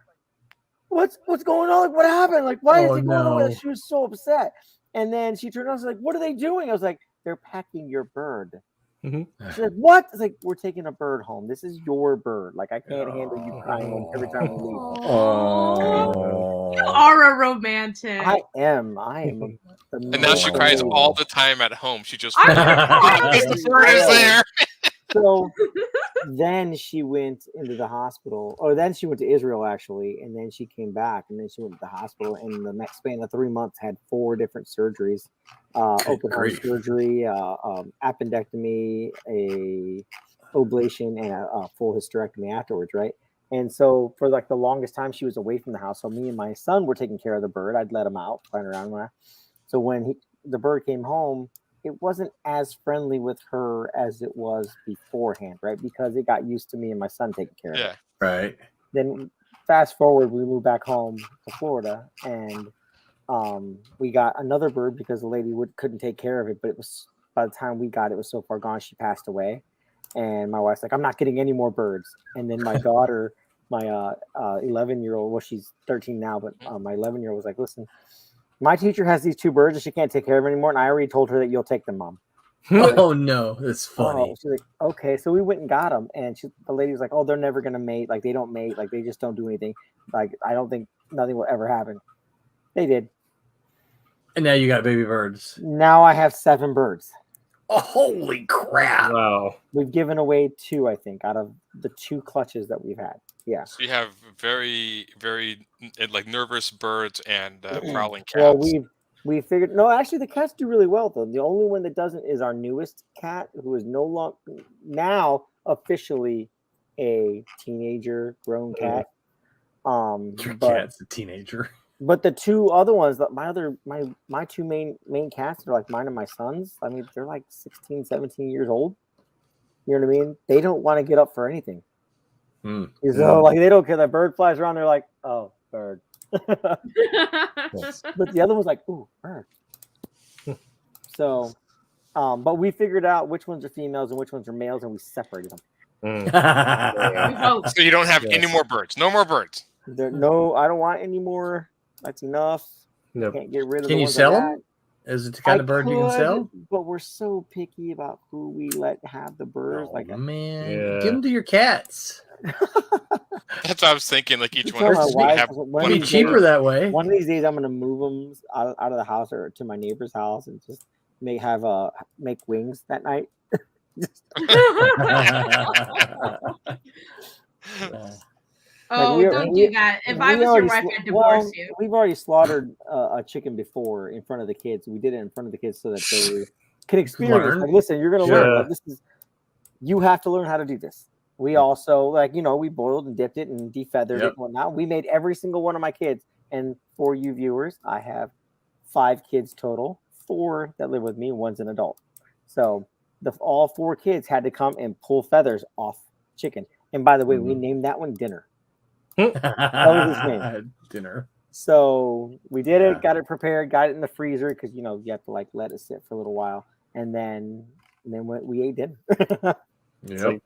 Speaker 6: "What's going on? Like, what happened? Like, why is it going on?" She was so upset. And then she turned around and was like, "What are they doing?" I was like, "They're packing your bird." She's like, "What?" It's like, "We're taking a bird home. This is your bird. Like, I can't handle you crying every time we leave."
Speaker 8: You are a romantic.
Speaker 6: I am.
Speaker 5: And now she cries all the time at home. She just
Speaker 8: the
Speaker 5: bird is there.
Speaker 6: So then she went into the hospital, or then she went to Israel actually, and then she came back, and then she went to the hospital, and in the next span of 3 months had 4 different surgeries, open heart surgery, appendectomy, a oblation, and a full hysterectomy afterwards, right? And so for like the longest time, she was away from the house. So me and my son were taking care of the bird. I'd let him out, playing around. So when the bird came home, it wasn't as friendly with her as it was beforehand, right? Because it got used to me and my son taking care of it.
Speaker 7: Right.
Speaker 6: Then fast forward, we moved back home to Florida, and we got another bird because the lady couldn't take care of it. But it was, by the time we got it, was so far gone, she passed away. And my wife's like, "I'm not getting any more birds." And then my daughter, my 11-year-old, well, she's 13 now, but my 11-year-old was like, "Listen, my teacher has these 2 birds and she can't take care of them anymore. And I already told her that you'll take them, Mom."
Speaker 7: Oh, no. That's funny.
Speaker 6: She's like, "Okay." So we went and got them. And the lady was like, "Oh, they're never going to mate. Like, they don't mate. Like, they just don't do anything. Like, I don't think nothing will ever happen." They did.
Speaker 7: And now you got baby birds.
Speaker 6: Now I have 7 birds.
Speaker 7: Oh, holy crap.
Speaker 3: Wow.
Speaker 6: We've given away 2, I think, out of the 2 clutches that we've had. Yeah.
Speaker 5: So you have very, very like nervous birds and prowling cats.
Speaker 6: Well, we figured, no, actually the cats do really well though. The only one that doesn't is our newest cat, who is no longer now officially a teenager grown cat.
Speaker 7: Your cat's a teenager.
Speaker 6: But the 2 other ones, my 2 main cats are like mine and my son's. I mean, they're like 16, 17 years old. You know what I mean? They don't want to get up for anything. So like they don't care. That bird flies around, they're like, "Oh, bird." But the other one's like, "Ooh, bird." So, but we figured out which ones are females and which ones are males, and we separated them.
Speaker 5: So you don't have any more birds. No more birds.
Speaker 6: No, I don't want any more. That's enough.
Speaker 3: Nope.
Speaker 6: Can't get rid of.
Speaker 7: Can you sell them? Is it the kind of bird you can sell?
Speaker 6: But we're so picky about who we let have the birds.
Speaker 7: Man, give them to your cats.
Speaker 5: That's what I was thinking. Like each one
Speaker 7: would be cheaper that way.
Speaker 6: One of these days, I'm gonna move them out of the house or to my neighbor's house and just make wings that night.
Speaker 8: Don't do that. If I was your wife, I'd divorce you.
Speaker 6: We've already slaughtered a chicken before in front of the kids. We did it in front of the kids so that they could experience. Like, listen, you're gonna learn. Like, you have to learn how to do this. We also, we boiled and dipped it and defeathered it and whatnot. We made every single one of my kids. And for you viewers, I have 5 kids total, 4 that live with me, 1's an adult. So all 4 kids had to come and pull feathers off chicken. And by the way, we named that one Dinner. That was his name.
Speaker 7: Dinner.
Speaker 6: So we did it, got it prepared, got it in the freezer because you have to let it sit for a little while, and then we ate dinner.
Speaker 7: Yep.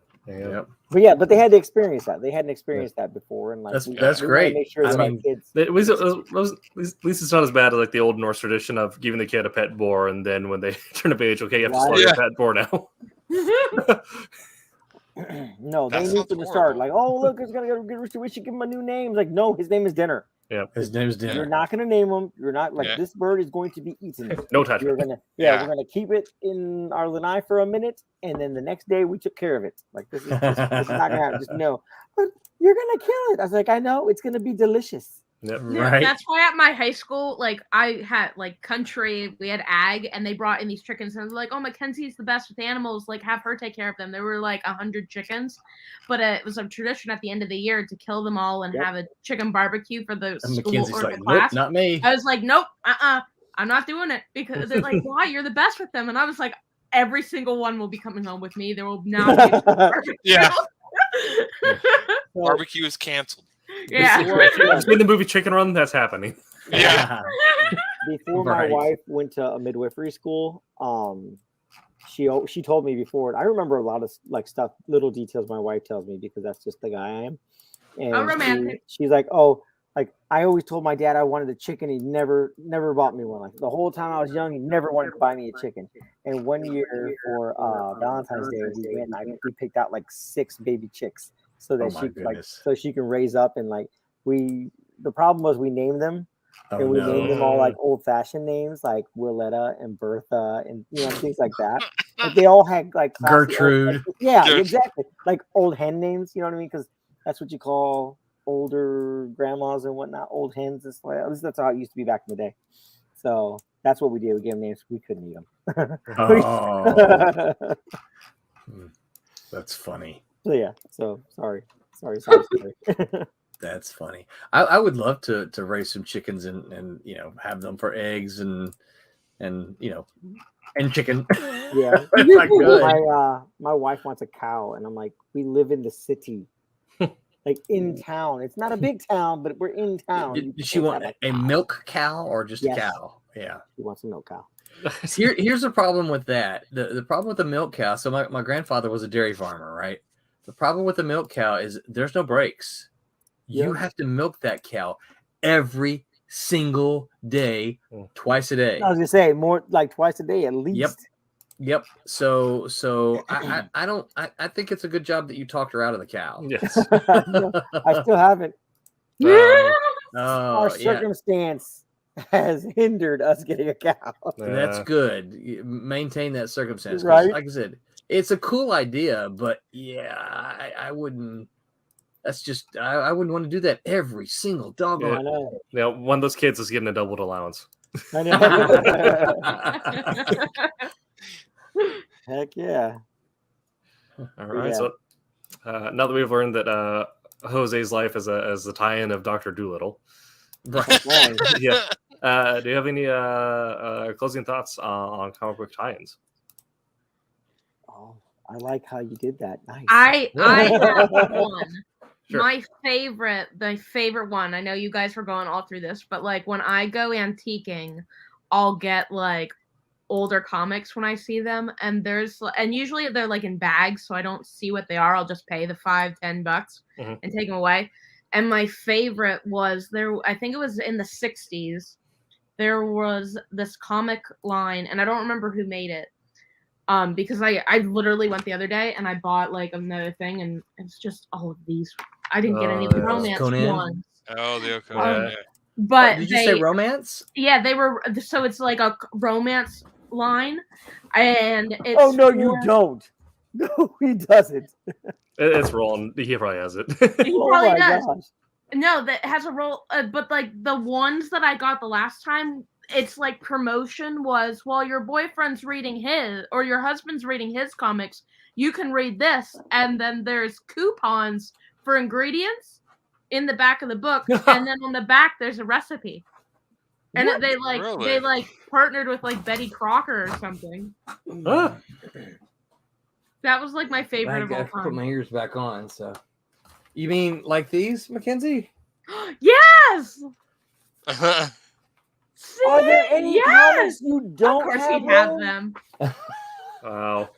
Speaker 6: But they had to experience that. They hadn't experienced that before, and
Speaker 7: that's great.
Speaker 6: Make sure that our kids.
Speaker 3: At least it's not as bad as the old Norse tradition of giving the kid a pet boar, and then when they turn of age, okay, you have to slaughter your pet boar now.
Speaker 6: No, they knew from the start. Look, it's gonna get. We should give him a new name. No, his name is Dinner.
Speaker 3: Yeah,
Speaker 7: his name is Dinner.
Speaker 6: You're not gonna name him. You're not this bird is going to be eaten.
Speaker 3: No touch.
Speaker 6: We're gonna keep it in our lanai for a minute, and then the next day we took care of it. This is not gonna happen. Just no, but you're gonna kill it. I was I know it's gonna be delicious.
Speaker 3: Yep.
Speaker 7: Right.
Speaker 8: That's why at my high school, I had country, we had ag, and they brought in these chickens, and they're oh, Mackenzie's the best with animals, have her take care of them. There were 100 chickens, but it was a tradition at the end of the year to kill them all and have a chicken barbecue for the school
Speaker 7: Mackenzie's
Speaker 8: or the class.
Speaker 7: Nope, not me.
Speaker 8: I was nope, I'm not doing it because they're why? You're the best with them, and I was every single one will be coming home with me. There will now be barbecue.
Speaker 5: Barbecue is canceled.
Speaker 8: Yeah.
Speaker 3: In the movie Chicken Run, that's happening.
Speaker 5: Yeah.
Speaker 6: Before my wife went to a midwifery school, she told me before. I remember a lot of stuff, little details my wife tells me because that's just the guy I am. And
Speaker 8: romantic.
Speaker 6: She's I always told my dad I wanted a chicken. He never bought me one. The whole time I was young, he never wanted to buy me a chicken. And one year for Valentine's Day, he picked out 6 baby chicks. So that she can raise up and the problem was we named them and we named them all old fashioned names like Willetta and Bertha and things like that. But they all had
Speaker 7: Gertrude.
Speaker 6: Exactly. Old hen names, you know what I mean? Because that's what you call older grandmas and whatnot, old hens and stuff. At least that's how it used to be back in the day. So that's what we did. We gave them names. We couldn't eat them.
Speaker 7: That's funny.
Speaker 6: So sorry.
Speaker 7: That's funny. I would love to raise some chickens and have them for eggs and chicken.
Speaker 6: Yeah. My wife wants a cow, and I'm we live in the city, in town. It's not a big town, but we're in town.
Speaker 7: Did she want a milk cow or just a cow? Yeah,
Speaker 6: she wants a milk cow.
Speaker 7: Here's the problem with that. The problem with the milk cow. So my grandfather was a dairy farmer, right? The problem with the milk cow is there's no breaks. You have to milk that cow every single day, twice a day.
Speaker 6: I was gonna say more twice a day at least.
Speaker 7: Yep. So I think it's a good job that you talked her out of the cow.
Speaker 3: Yes.
Speaker 6: I still haven't. Our circumstance has hindered us getting a cow.
Speaker 7: That's good. Maintain that circumstance.
Speaker 6: Right.
Speaker 7: Like I said, it's a cool idea, but I wouldn't. That's just I wouldn't want to do that every single doggone.
Speaker 6: I know.
Speaker 3: Yeah, one of those kids is getting a doubled allowance.
Speaker 6: I know. Heck yeah.
Speaker 3: All right. So now that we've learned that Jose's life is a tie-in of Dr. Dolittle.
Speaker 7: Right.
Speaker 3: Yeah. Do you have any closing thoughts on comic book tie-ins?
Speaker 6: Oh, I like how you did that. Nice.
Speaker 8: I have one.
Speaker 3: Sure.
Speaker 8: My favorite one. I know you guys were going all through this, but when I go antiquing, I'll get older comics when I see them, and usually they're in bags, so I don't see what they are. I'll just pay the $5-10 and take them away. And my favorite was I think it was in the 60s. there was this comic line, and I don't remember who made it. Because I literally went the other day and I bought like another thing, and it's just all of these. I didn't get any of the romance ones.
Speaker 5: Oh, the Conan.
Speaker 8: But
Speaker 7: did you say romance?
Speaker 8: Yeah, they were. So it's like a romance line, and it's.
Speaker 6: Oh no, you don't. No, he doesn't.
Speaker 3: It's wrong. He probably has it.
Speaker 8: He probably does. Gosh. No, that has a role, but like the ones that I got the last time, it's like promotion was, well, your boyfriend's reading his or your husband's reading his comics, you can read this, and then there's coupons for ingredients in the back of the book, and then on the back there's a recipe. And they like partnered with like Betty Crocker or something. That was like my favorite of all time.
Speaker 7: Put my ears back on. So, you mean like these, Mackenzie?
Speaker 8: Yes.
Speaker 6: Are there any comics you don't
Speaker 8: have? Of course,
Speaker 6: have
Speaker 8: he'd have them.
Speaker 3: Wow.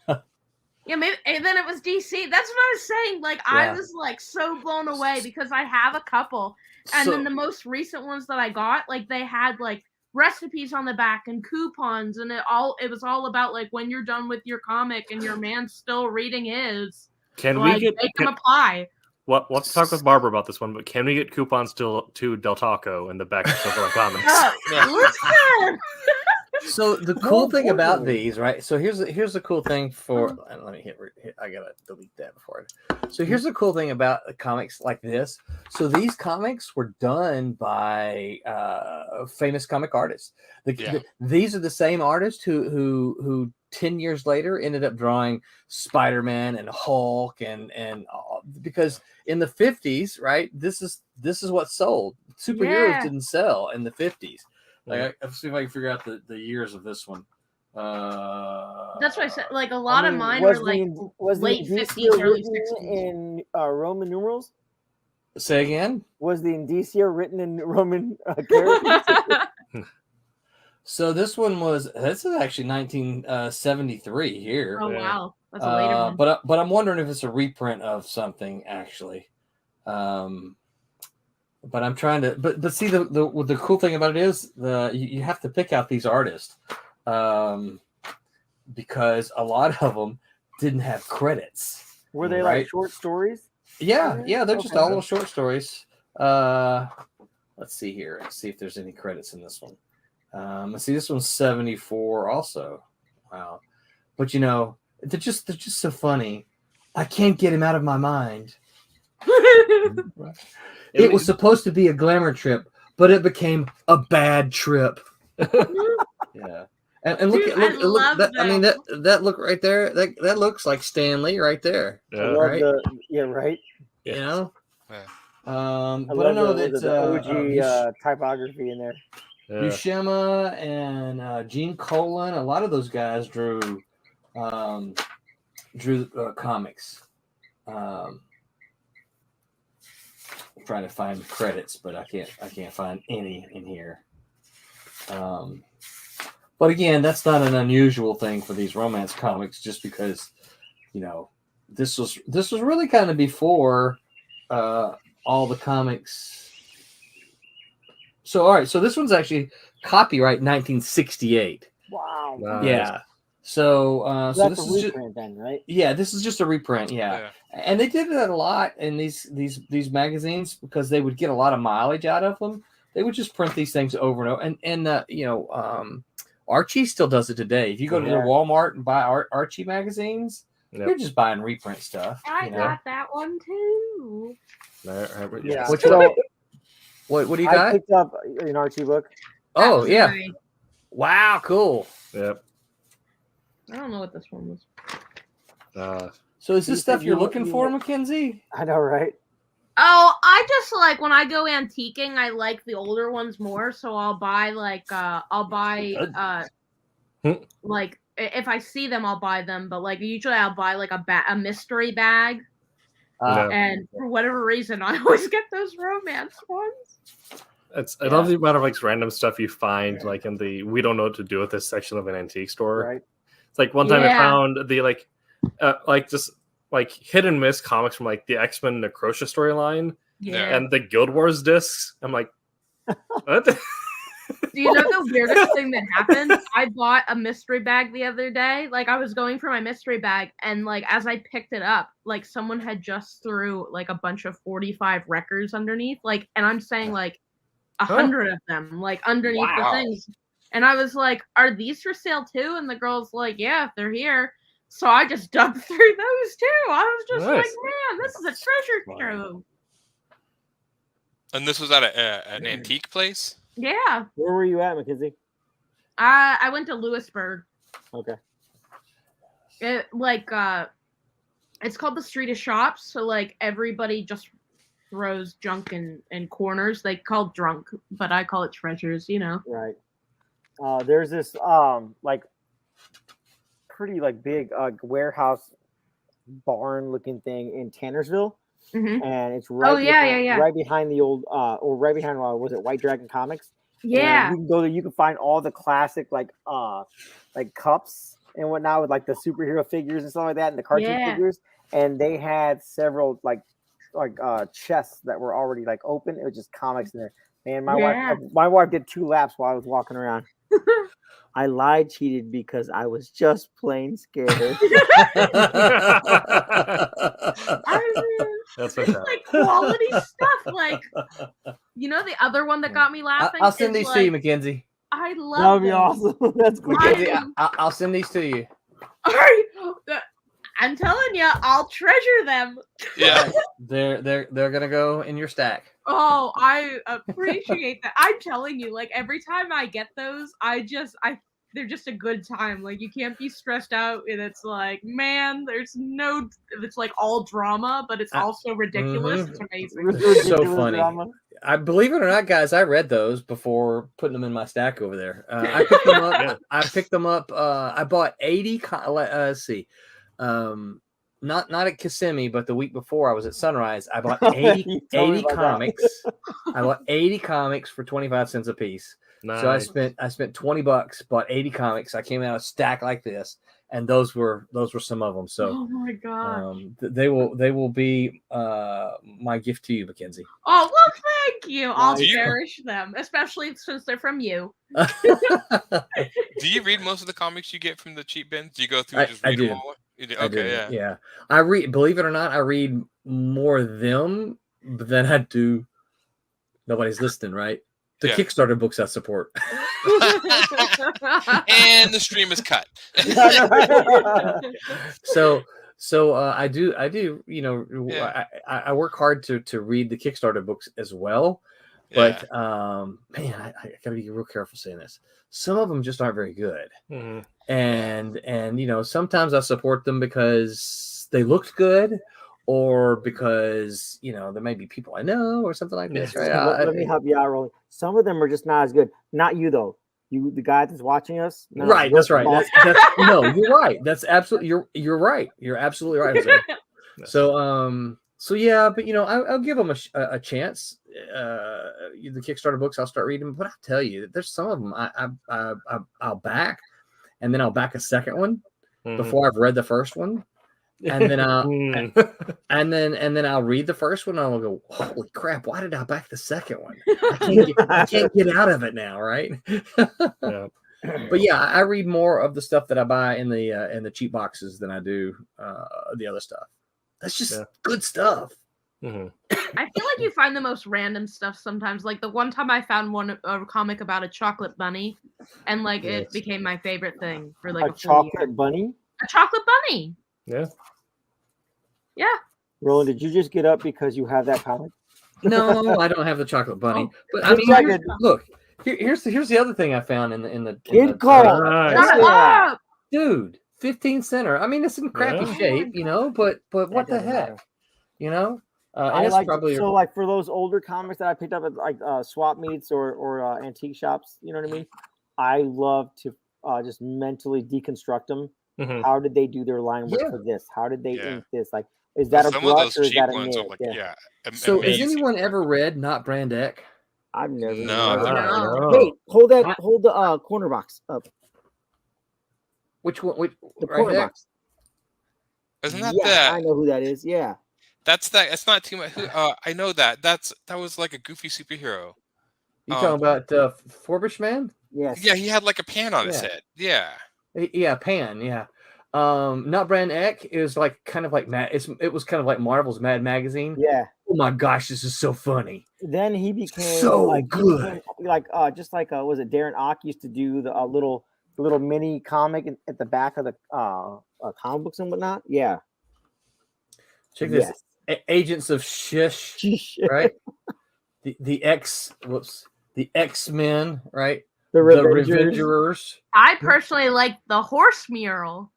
Speaker 8: Yeah, maybe, and then it was DC. That's what I was saying. Like, I was like so blown away because I have a couple, and then the most recent ones that I got, like they had like recipes on the back and coupons, and it was all about like when you're done with your comic and your man's still reading his.
Speaker 3: Can
Speaker 8: like,
Speaker 3: we get
Speaker 8: make him apply?
Speaker 3: Well, let's talk with Barbara about this one, but can we get coupons to Del Taco in the back of Silverline Comics?
Speaker 7: So the cool thing about these, right? So here's the cool thing for. Let me hit. I gotta delete that before. So here's the cool thing about comics like this. So these comics were done by famous comic artists. These are the same artists who 10 years later ended up drawing Spider-Man and Hulk and because in the 50s, right? This is what sold. Superheroes didn't sell in the 50s. Like, let's see if I can figure out the years of this one.
Speaker 8: That's why I said, like, a lot of mine were like late 50s, early 60s.
Speaker 6: In Roman numerals?
Speaker 7: Say again?
Speaker 6: Was the Indicia written in Roman characters?
Speaker 7: So this is actually 1973 here.
Speaker 8: Oh, wow. That's a later one.
Speaker 7: But I'm wondering if it's a reprint of something, actually. But I'm trying to, but see the cool thing about it is you have to pick out these artists, because a lot of them didn't have credits.
Speaker 6: Were they like short stories?
Speaker 7: Yeah, they're just all little short stories. Let's see here. Let's see if there's any credits in this one. Let's see, this one's 74 also. Wow, but they're just so funny. I can't get him out of my mind. It was supposed to be a glamour trip, but it became a bad trip. Yeah, and look, look that, I mean that look right there. That looks like Stan Lee right there.
Speaker 6: Right?
Speaker 7: Right.
Speaker 3: Yeah.
Speaker 7: You know.
Speaker 6: Yeah.
Speaker 7: But I know that
Speaker 6: OG typography in there.
Speaker 7: Buscema and Gene Colan, a lot of those guys drew comics. I'm trying to find credits, but I can't find any in here. But again, that's not an unusual thing for these romance comics, just because this was really kind of before all the comics. So all right, so this one's actually copyright 1968.
Speaker 6: Wow.
Speaker 7: Yeah. So
Speaker 6: this is a reprint then, right?
Speaker 7: Yeah, this is just a reprint. Yeah. And they did that a lot in these magazines because they would get a lot of mileage out of them. They would just print these things over and over. And Archie still does it today. If you go to their Walmart and buy Archie magazines, you're just buying reprint stuff.
Speaker 8: I got that one too.
Speaker 6: Yeah.
Speaker 7: What do you got?
Speaker 6: I picked up an Archie book.
Speaker 7: Oh yeah. Nice. Wow, cool.
Speaker 3: Yep.
Speaker 8: I don't know what this one was.
Speaker 7: So is this stuff you're looking for, Mackenzie?
Speaker 6: I know, right?
Speaker 8: Oh, I just like when I go antiquing, I like the older ones more. So I'll buy like if I see them, I'll buy them. But like usually I'll buy like a mystery bag. And for whatever reason, I always get those romance ones.
Speaker 3: I love the amount of like random stuff you find like in the we don't know what to do with this section of an antique store.
Speaker 6: Right.
Speaker 3: It's like one time I found the just hit and miss comics from like the X-Men Necrotia storyline and the Guild Wars discs. I'm like, what?
Speaker 8: Do you know the weirdest thing that happened? I bought a mystery bag the other day. Like, I was going for my mystery bag, and like as I picked it up, like someone had just threw like a bunch of 45 records underneath. Like, and I'm saying like 100 of them, like underneath the things. And I was like, "Are these for sale too?" And the girl's like, "Yeah, if they're here." So I just dug through those too. I was just like, "Man, this is a treasure trove."
Speaker 5: And this was at an antique place?
Speaker 8: Yeah.
Speaker 6: Where were you at, Mackenzie?
Speaker 8: I went to Lewisburg.
Speaker 6: Okay.
Speaker 8: It's called the Street of Shops. So like everybody just throws junk in corners. They call it drunk, but I call it treasures. You know.
Speaker 6: Right. There's this like pretty like big warehouse barn looking thing in Tannersville.
Speaker 8: Mm-hmm.
Speaker 6: And it's right right behind the old or right behind was it White Dragon Comics?
Speaker 8: Yeah.
Speaker 6: And you can go there, you can find all the classic like cups and whatnot with like the superhero figures and stuff like that and the cartoon figures. And they had several like chests that were already like open. It was just comics in there. Man, my wife did 2 laps while I was walking around. I lied, cheated because I was just plain scared.
Speaker 3: That's
Speaker 8: like quality stuff. Like, you know, the other one that got me laughing.
Speaker 7: I'll send these to you, Mackenzie.
Speaker 8: I love.
Speaker 6: That would be awesome. That's good.
Speaker 7: Mackenzie, I'll send these to you.
Speaker 8: All right. I'm telling you, I'll treasure them.
Speaker 5: Yeah.
Speaker 7: They're gonna go in your stack.
Speaker 8: Oh, I appreciate that. I'm telling you, like every time I get those, they're just a good time. Like you can't be stressed out, and it's like, man, it's like all drama, but it's also ridiculous. It's amazing.
Speaker 7: It's so funny. I believe it or not, guys, I read those before putting them in my stack over there. I picked them up. I picked them up. I bought 80. Let's see. Not at Kissimmee, but the week before I was at Sunrise. I bought 80 comics. I bought 80 comics for 25 cents a piece. Nice. So I spent $20, bought 80 comics. I came out a stack like this, and those were some of them. So
Speaker 8: oh my gosh.
Speaker 7: They will be my gift to you, Mackenzie.
Speaker 8: Oh well, thank you. I'll cherish them, especially since they're from you.
Speaker 5: Do you read most of the comics you get from the cheap bins? Do you go through and just read them all? Okay, yeah.
Speaker 7: I read. Believe it or not, I read more of them than I do. Nobody's listening, right? The Kickstarter books I support.
Speaker 5: And the stream is cut.
Speaker 7: So I do. You know, I work hard to read the Kickstarter books as well. But man, I gotta be real careful saying this. Some of them just aren't very good.
Speaker 3: Mm-hmm.
Speaker 7: And you know, sometimes I support them because they looked good, or because you know there may be people I know or something like this. Right?
Speaker 6: Let me help you out, Rolling. Some of them are just not as good. Not you though. You, the guy that's watching us. No,
Speaker 7: right. That's right. No, you're right. That's absolutely. You're right. You're absolutely right. So yeah, but you know, I'll give them a chance. The Kickstarter books, I'll start reading. But I'll tell you, there's some of them I'll back, and then I'll back a second one before I've read the first one, and then and then I'll read the first one. And I'll go, holy crap! Why did I back the second one? I can't get out of it now, right?
Speaker 3: Yeah.
Speaker 7: But yeah, I read more of the stuff that I buy in the cheap boxes than I do the other stuff. That's just good stuff.
Speaker 3: Mm-hmm.
Speaker 8: I feel like you find the most random stuff sometimes. Like the one time I found a comic about a chocolate bunny, and like it became my favorite thing for like a
Speaker 6: chocolate bunny.
Speaker 8: A chocolate bunny.
Speaker 3: Yeah.
Speaker 8: Yeah.
Speaker 6: Roland, did you just get up because you have that comic?
Speaker 7: No, I don't have the chocolate bunny. But I mean, look, here's the other thing I found in the
Speaker 6: Kid Cole.
Speaker 8: Shut up,
Speaker 7: dude. 15 center. I mean, it's in crappy shape, you know, but what the heck, you know?
Speaker 6: I like so like for those older comics that I picked up at like swap meets or antique shops, you know what I mean? I love to just mentally deconstruct them. Mm-hmm. How did they do their line work for this? How did they ink this? Like, is that a brush or is that a knit?
Speaker 5: Like,
Speaker 7: so has anyone ever read Not Brand X?
Speaker 6: I've never.
Speaker 5: No.
Speaker 6: Hey, hold the corner box up.
Speaker 7: Which one?
Speaker 6: The corner box.
Speaker 5: Isn't that
Speaker 6: I know who that is. Yeah.
Speaker 5: That's that. It's not too much. I know that. That was like a goofy superhero.
Speaker 7: You talking about Forbish Man?
Speaker 6: Yes.
Speaker 5: Yeah, he had like a pan on his head. Yeah.
Speaker 7: Yeah, pan. Yeah. Not Brand Eck. It was like kind of like it was kind of like Marvel's Mad Magazine.
Speaker 6: Yeah.
Speaker 7: Oh my gosh, this is so funny.
Speaker 6: Then he became
Speaker 7: so
Speaker 6: like,
Speaker 7: good.
Speaker 6: Just like was it Darren Ock used to do the little mini comic at the back of the comic books and whatnot. Yeah.
Speaker 7: Check this. Agents of Shish, right? the X-Men, right?
Speaker 6: The
Speaker 7: Revengers.
Speaker 8: I personally like the horse mural.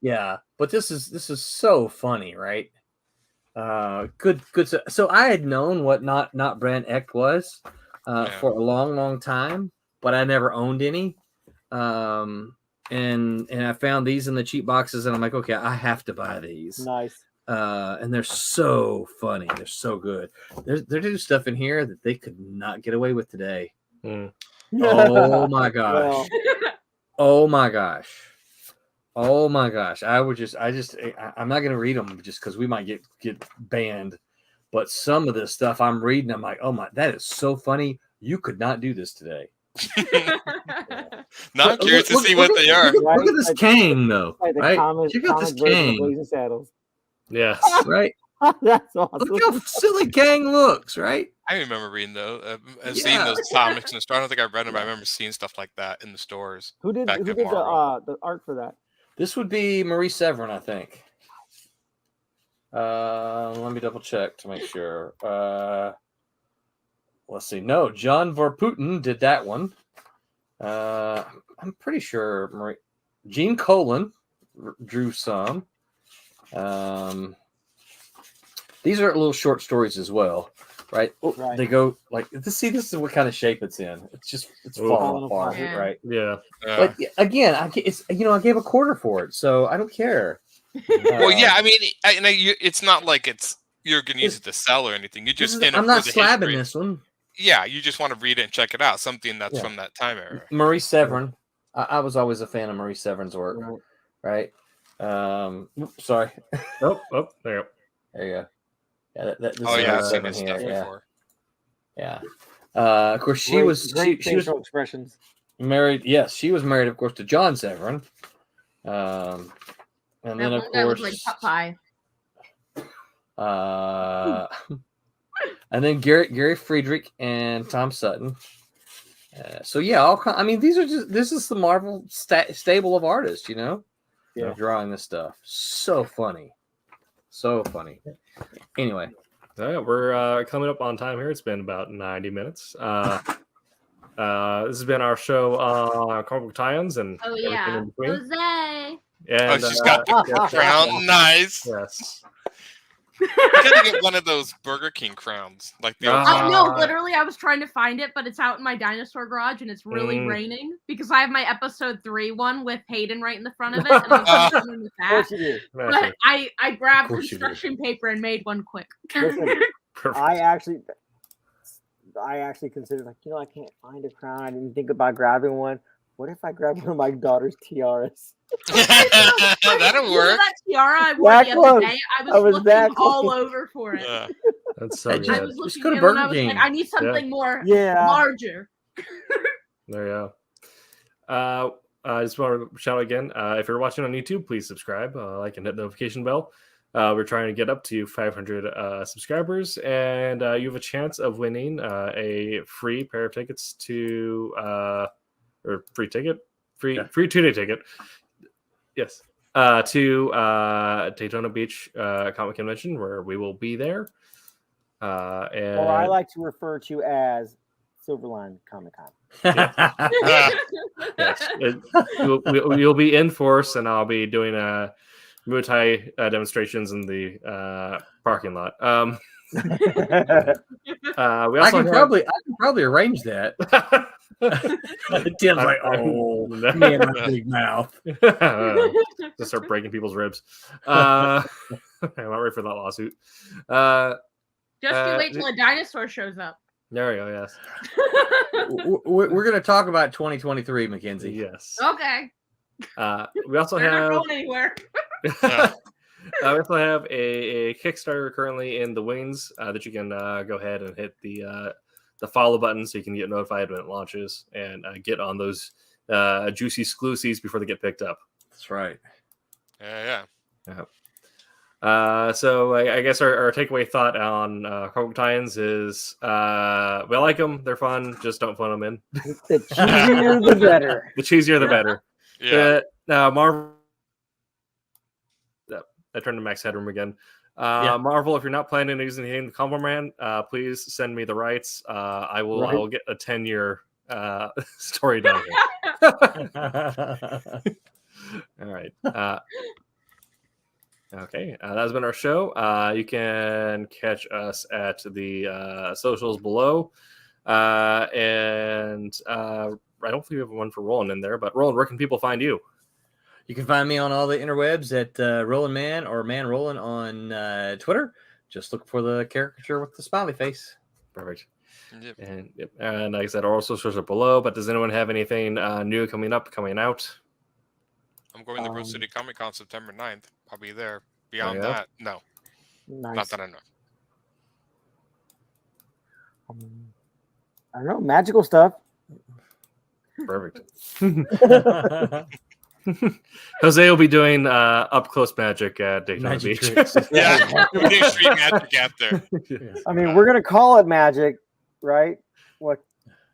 Speaker 7: Yeah, but this is so funny, right? Good. So I had known what not Brand Eck was for a long time, but I never owned any. And I found these in the cheap boxes, and I'm like, okay, I have to buy these.
Speaker 6: Nice.
Speaker 7: And they're so funny. They're so good. They're doing stuff in here that they could not get away with today.
Speaker 3: Mm.
Speaker 7: Oh my gosh. Oh my gosh. Oh my gosh. I'm not going to read them just because we might get banned. But some of this stuff I'm reading, I'm like, oh my, that is so funny. You could not do this today.
Speaker 5: Now I'm curious to see what they are.
Speaker 7: Look at this Kang, though. Right? Check out this Kang.
Speaker 6: Blazing Saddles.
Speaker 3: Yes.
Speaker 7: Right?
Speaker 6: That's awesome.
Speaker 7: Look how silly Kang looks, right?
Speaker 5: I remember reading those. I've seen those comics in the store. I don't think I've read them, but I remember seeing stuff like that in the stores.
Speaker 6: Who did the art for that?
Speaker 7: This would be Marie Severin, I think. Let me double check to make sure. Let's see. No, John Verputten did that one. I'm pretty sure Gene Colan drew some. These are little short stories as well, right?
Speaker 6: Right.
Speaker 7: They go like this. See, this is what kind of shape it's in. It's falling apart, right?
Speaker 3: Yeah.
Speaker 7: But again, I gave a quarter for it, so I don't care.
Speaker 5: Well, yeah, I mean, it's not like you're gonna use it to sell or anything. You just
Speaker 7: I'm not slabbing this one.
Speaker 5: Yeah, you just want to read it and check it out. Something that's from that time era.
Speaker 7: Marie Severin. I was always a fan of Marie Severin's work, right? Sorry.
Speaker 3: Oh, there you go.
Speaker 7: There you go. Yeah, this
Speaker 5: I've seen this stuff before.
Speaker 7: Yeah. Of course, she was
Speaker 6: expressions.
Speaker 7: Married. Yes, she was married, of course, to John Severin. And then, of course,
Speaker 8: like Popeye.
Speaker 7: And then Gary Friedrich and Tom Sutton. So yeah, this is the Marvel stable of artists, drawing this stuff. So funny. Anyway,
Speaker 3: we're coming up on time here. It's been about 90 minutes. This has been our show on comic book tie-ins and everything in between.
Speaker 8: Jose.
Speaker 3: And,
Speaker 5: she's got the crown. Nice.
Speaker 3: Yes.
Speaker 5: I gotta get one of those Burger King crowns, like the.
Speaker 8: No, literally, I was trying to find it, but it's out in my dinosaur garage, and it's really raining because I have my episode 3 one with Hayden right in the front of it, and I'm going with that. But I grabbed construction paper and made one quick.
Speaker 6: Listen, I actually considered I can't find a crown. I didn't think about grabbing one. What if I grab one of my daughter's tiaras?
Speaker 5: That'll work.
Speaker 8: That tiara I wore the other day, I was looking all over for it.
Speaker 3: That's so good.
Speaker 8: I was looking at it and I was like, I need something more larger.
Speaker 3: There you go. I just want to shout out again. If you're watching on YouTube, please subscribe, like, and hit the notification bell. We're trying to get up to 500 subscribers, and you have a chance of winning a free pair of tickets to or free 2-day ticket. Yes. To Daytona Beach Comic Convention, where we will be there. And
Speaker 6: or I like to refer to as Silverline Comic Con.
Speaker 3: Yes. You'll be in force, and I'll be doing Muay Thai demonstrations in the parking lot. We also
Speaker 7: I can probably arrange that. Tim's like, oh man, big mouth.
Speaker 3: Just start breaking people's ribs. I'm not ready for that lawsuit.
Speaker 8: Just you wait till a dinosaur shows up.
Speaker 3: There we go. Yes.
Speaker 7: We're going to talk about 2023, Mackenzie.
Speaker 3: Yes.
Speaker 8: Okay.
Speaker 3: We also
Speaker 8: They're
Speaker 3: have.
Speaker 8: not going anywhere.
Speaker 3: We also have a Kickstarter currently in the wings that you can go ahead and hit the follow button so you can get notified when it launches and get on those juicy exclusives before they get picked up.
Speaker 2: That's right.
Speaker 5: Yeah.
Speaker 3: So I guess our takeaway thought on comic tie-ins is we like them. They're fun. Just don't phone them in.
Speaker 6: The cheesier, the better.
Speaker 3: The cheesier, the better.
Speaker 5: Yeah.
Speaker 3: Marvel. I turned to Max Headroom again. Marvel, if you're not planning on using the name Compliment, please send me the rights. I will get a 10-year story done here. All right. Okay, that has been our show. You can catch us at the socials below. And I don't think we have one for Roland in there, but Roland, where can people find you?
Speaker 7: You can find me on all the interwebs at Roland Man or Man Roland on Twitter. Just look for the caricature with the smiley face.
Speaker 3: Perfect.
Speaker 5: Yep.
Speaker 3: And like I said, our socials are below. But does anyone have anything new coming out?
Speaker 5: I'm going to Rose City Comic Con September 9th. I'll be there. Beyond that, no.
Speaker 6: Nice.
Speaker 5: Not that I know.
Speaker 6: I don't know, magical stuff.
Speaker 3: Perfect. Jose will be doing up close magic at Daytona Beach.
Speaker 5: Yeah, we're doing street magic out there.
Speaker 6: I mean, we're gonna call it magic, right? What?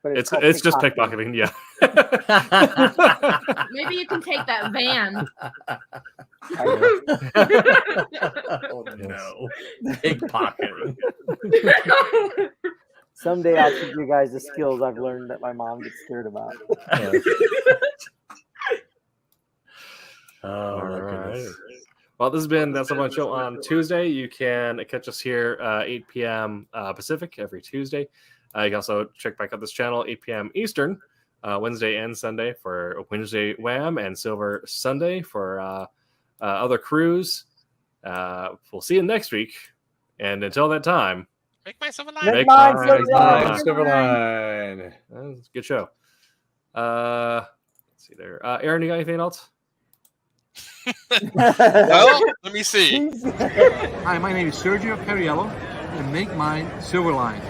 Speaker 6: But
Speaker 3: it's just pickpocketing. Yeah.
Speaker 8: Maybe you can take that van.
Speaker 2: Oh no, pickpocketing.
Speaker 6: Someday I'll teach you guys the skills I've learned that my mom gets scared about.
Speaker 2: Oh,
Speaker 3: All
Speaker 2: my
Speaker 3: right.
Speaker 2: goodness.
Speaker 3: Well, this has been That Silverline Show on Tuesday. You can catch us here 8 p.m. Pacific every Tuesday. You can also check back out this channel 8 p.m. Eastern, Wednesday and Sunday for Wednesday Wham and Silver Sunday for other crews. We'll see you next week. And until that time,
Speaker 5: Make my Silverline.
Speaker 6: Make mine Silverline.
Speaker 7: Silverline.
Speaker 3: That's a good show. Let's see there. Aaron, you got anything else?
Speaker 5: Well, let me see.
Speaker 9: Hi, my name is Sergio Cariello, and make mine Silverline.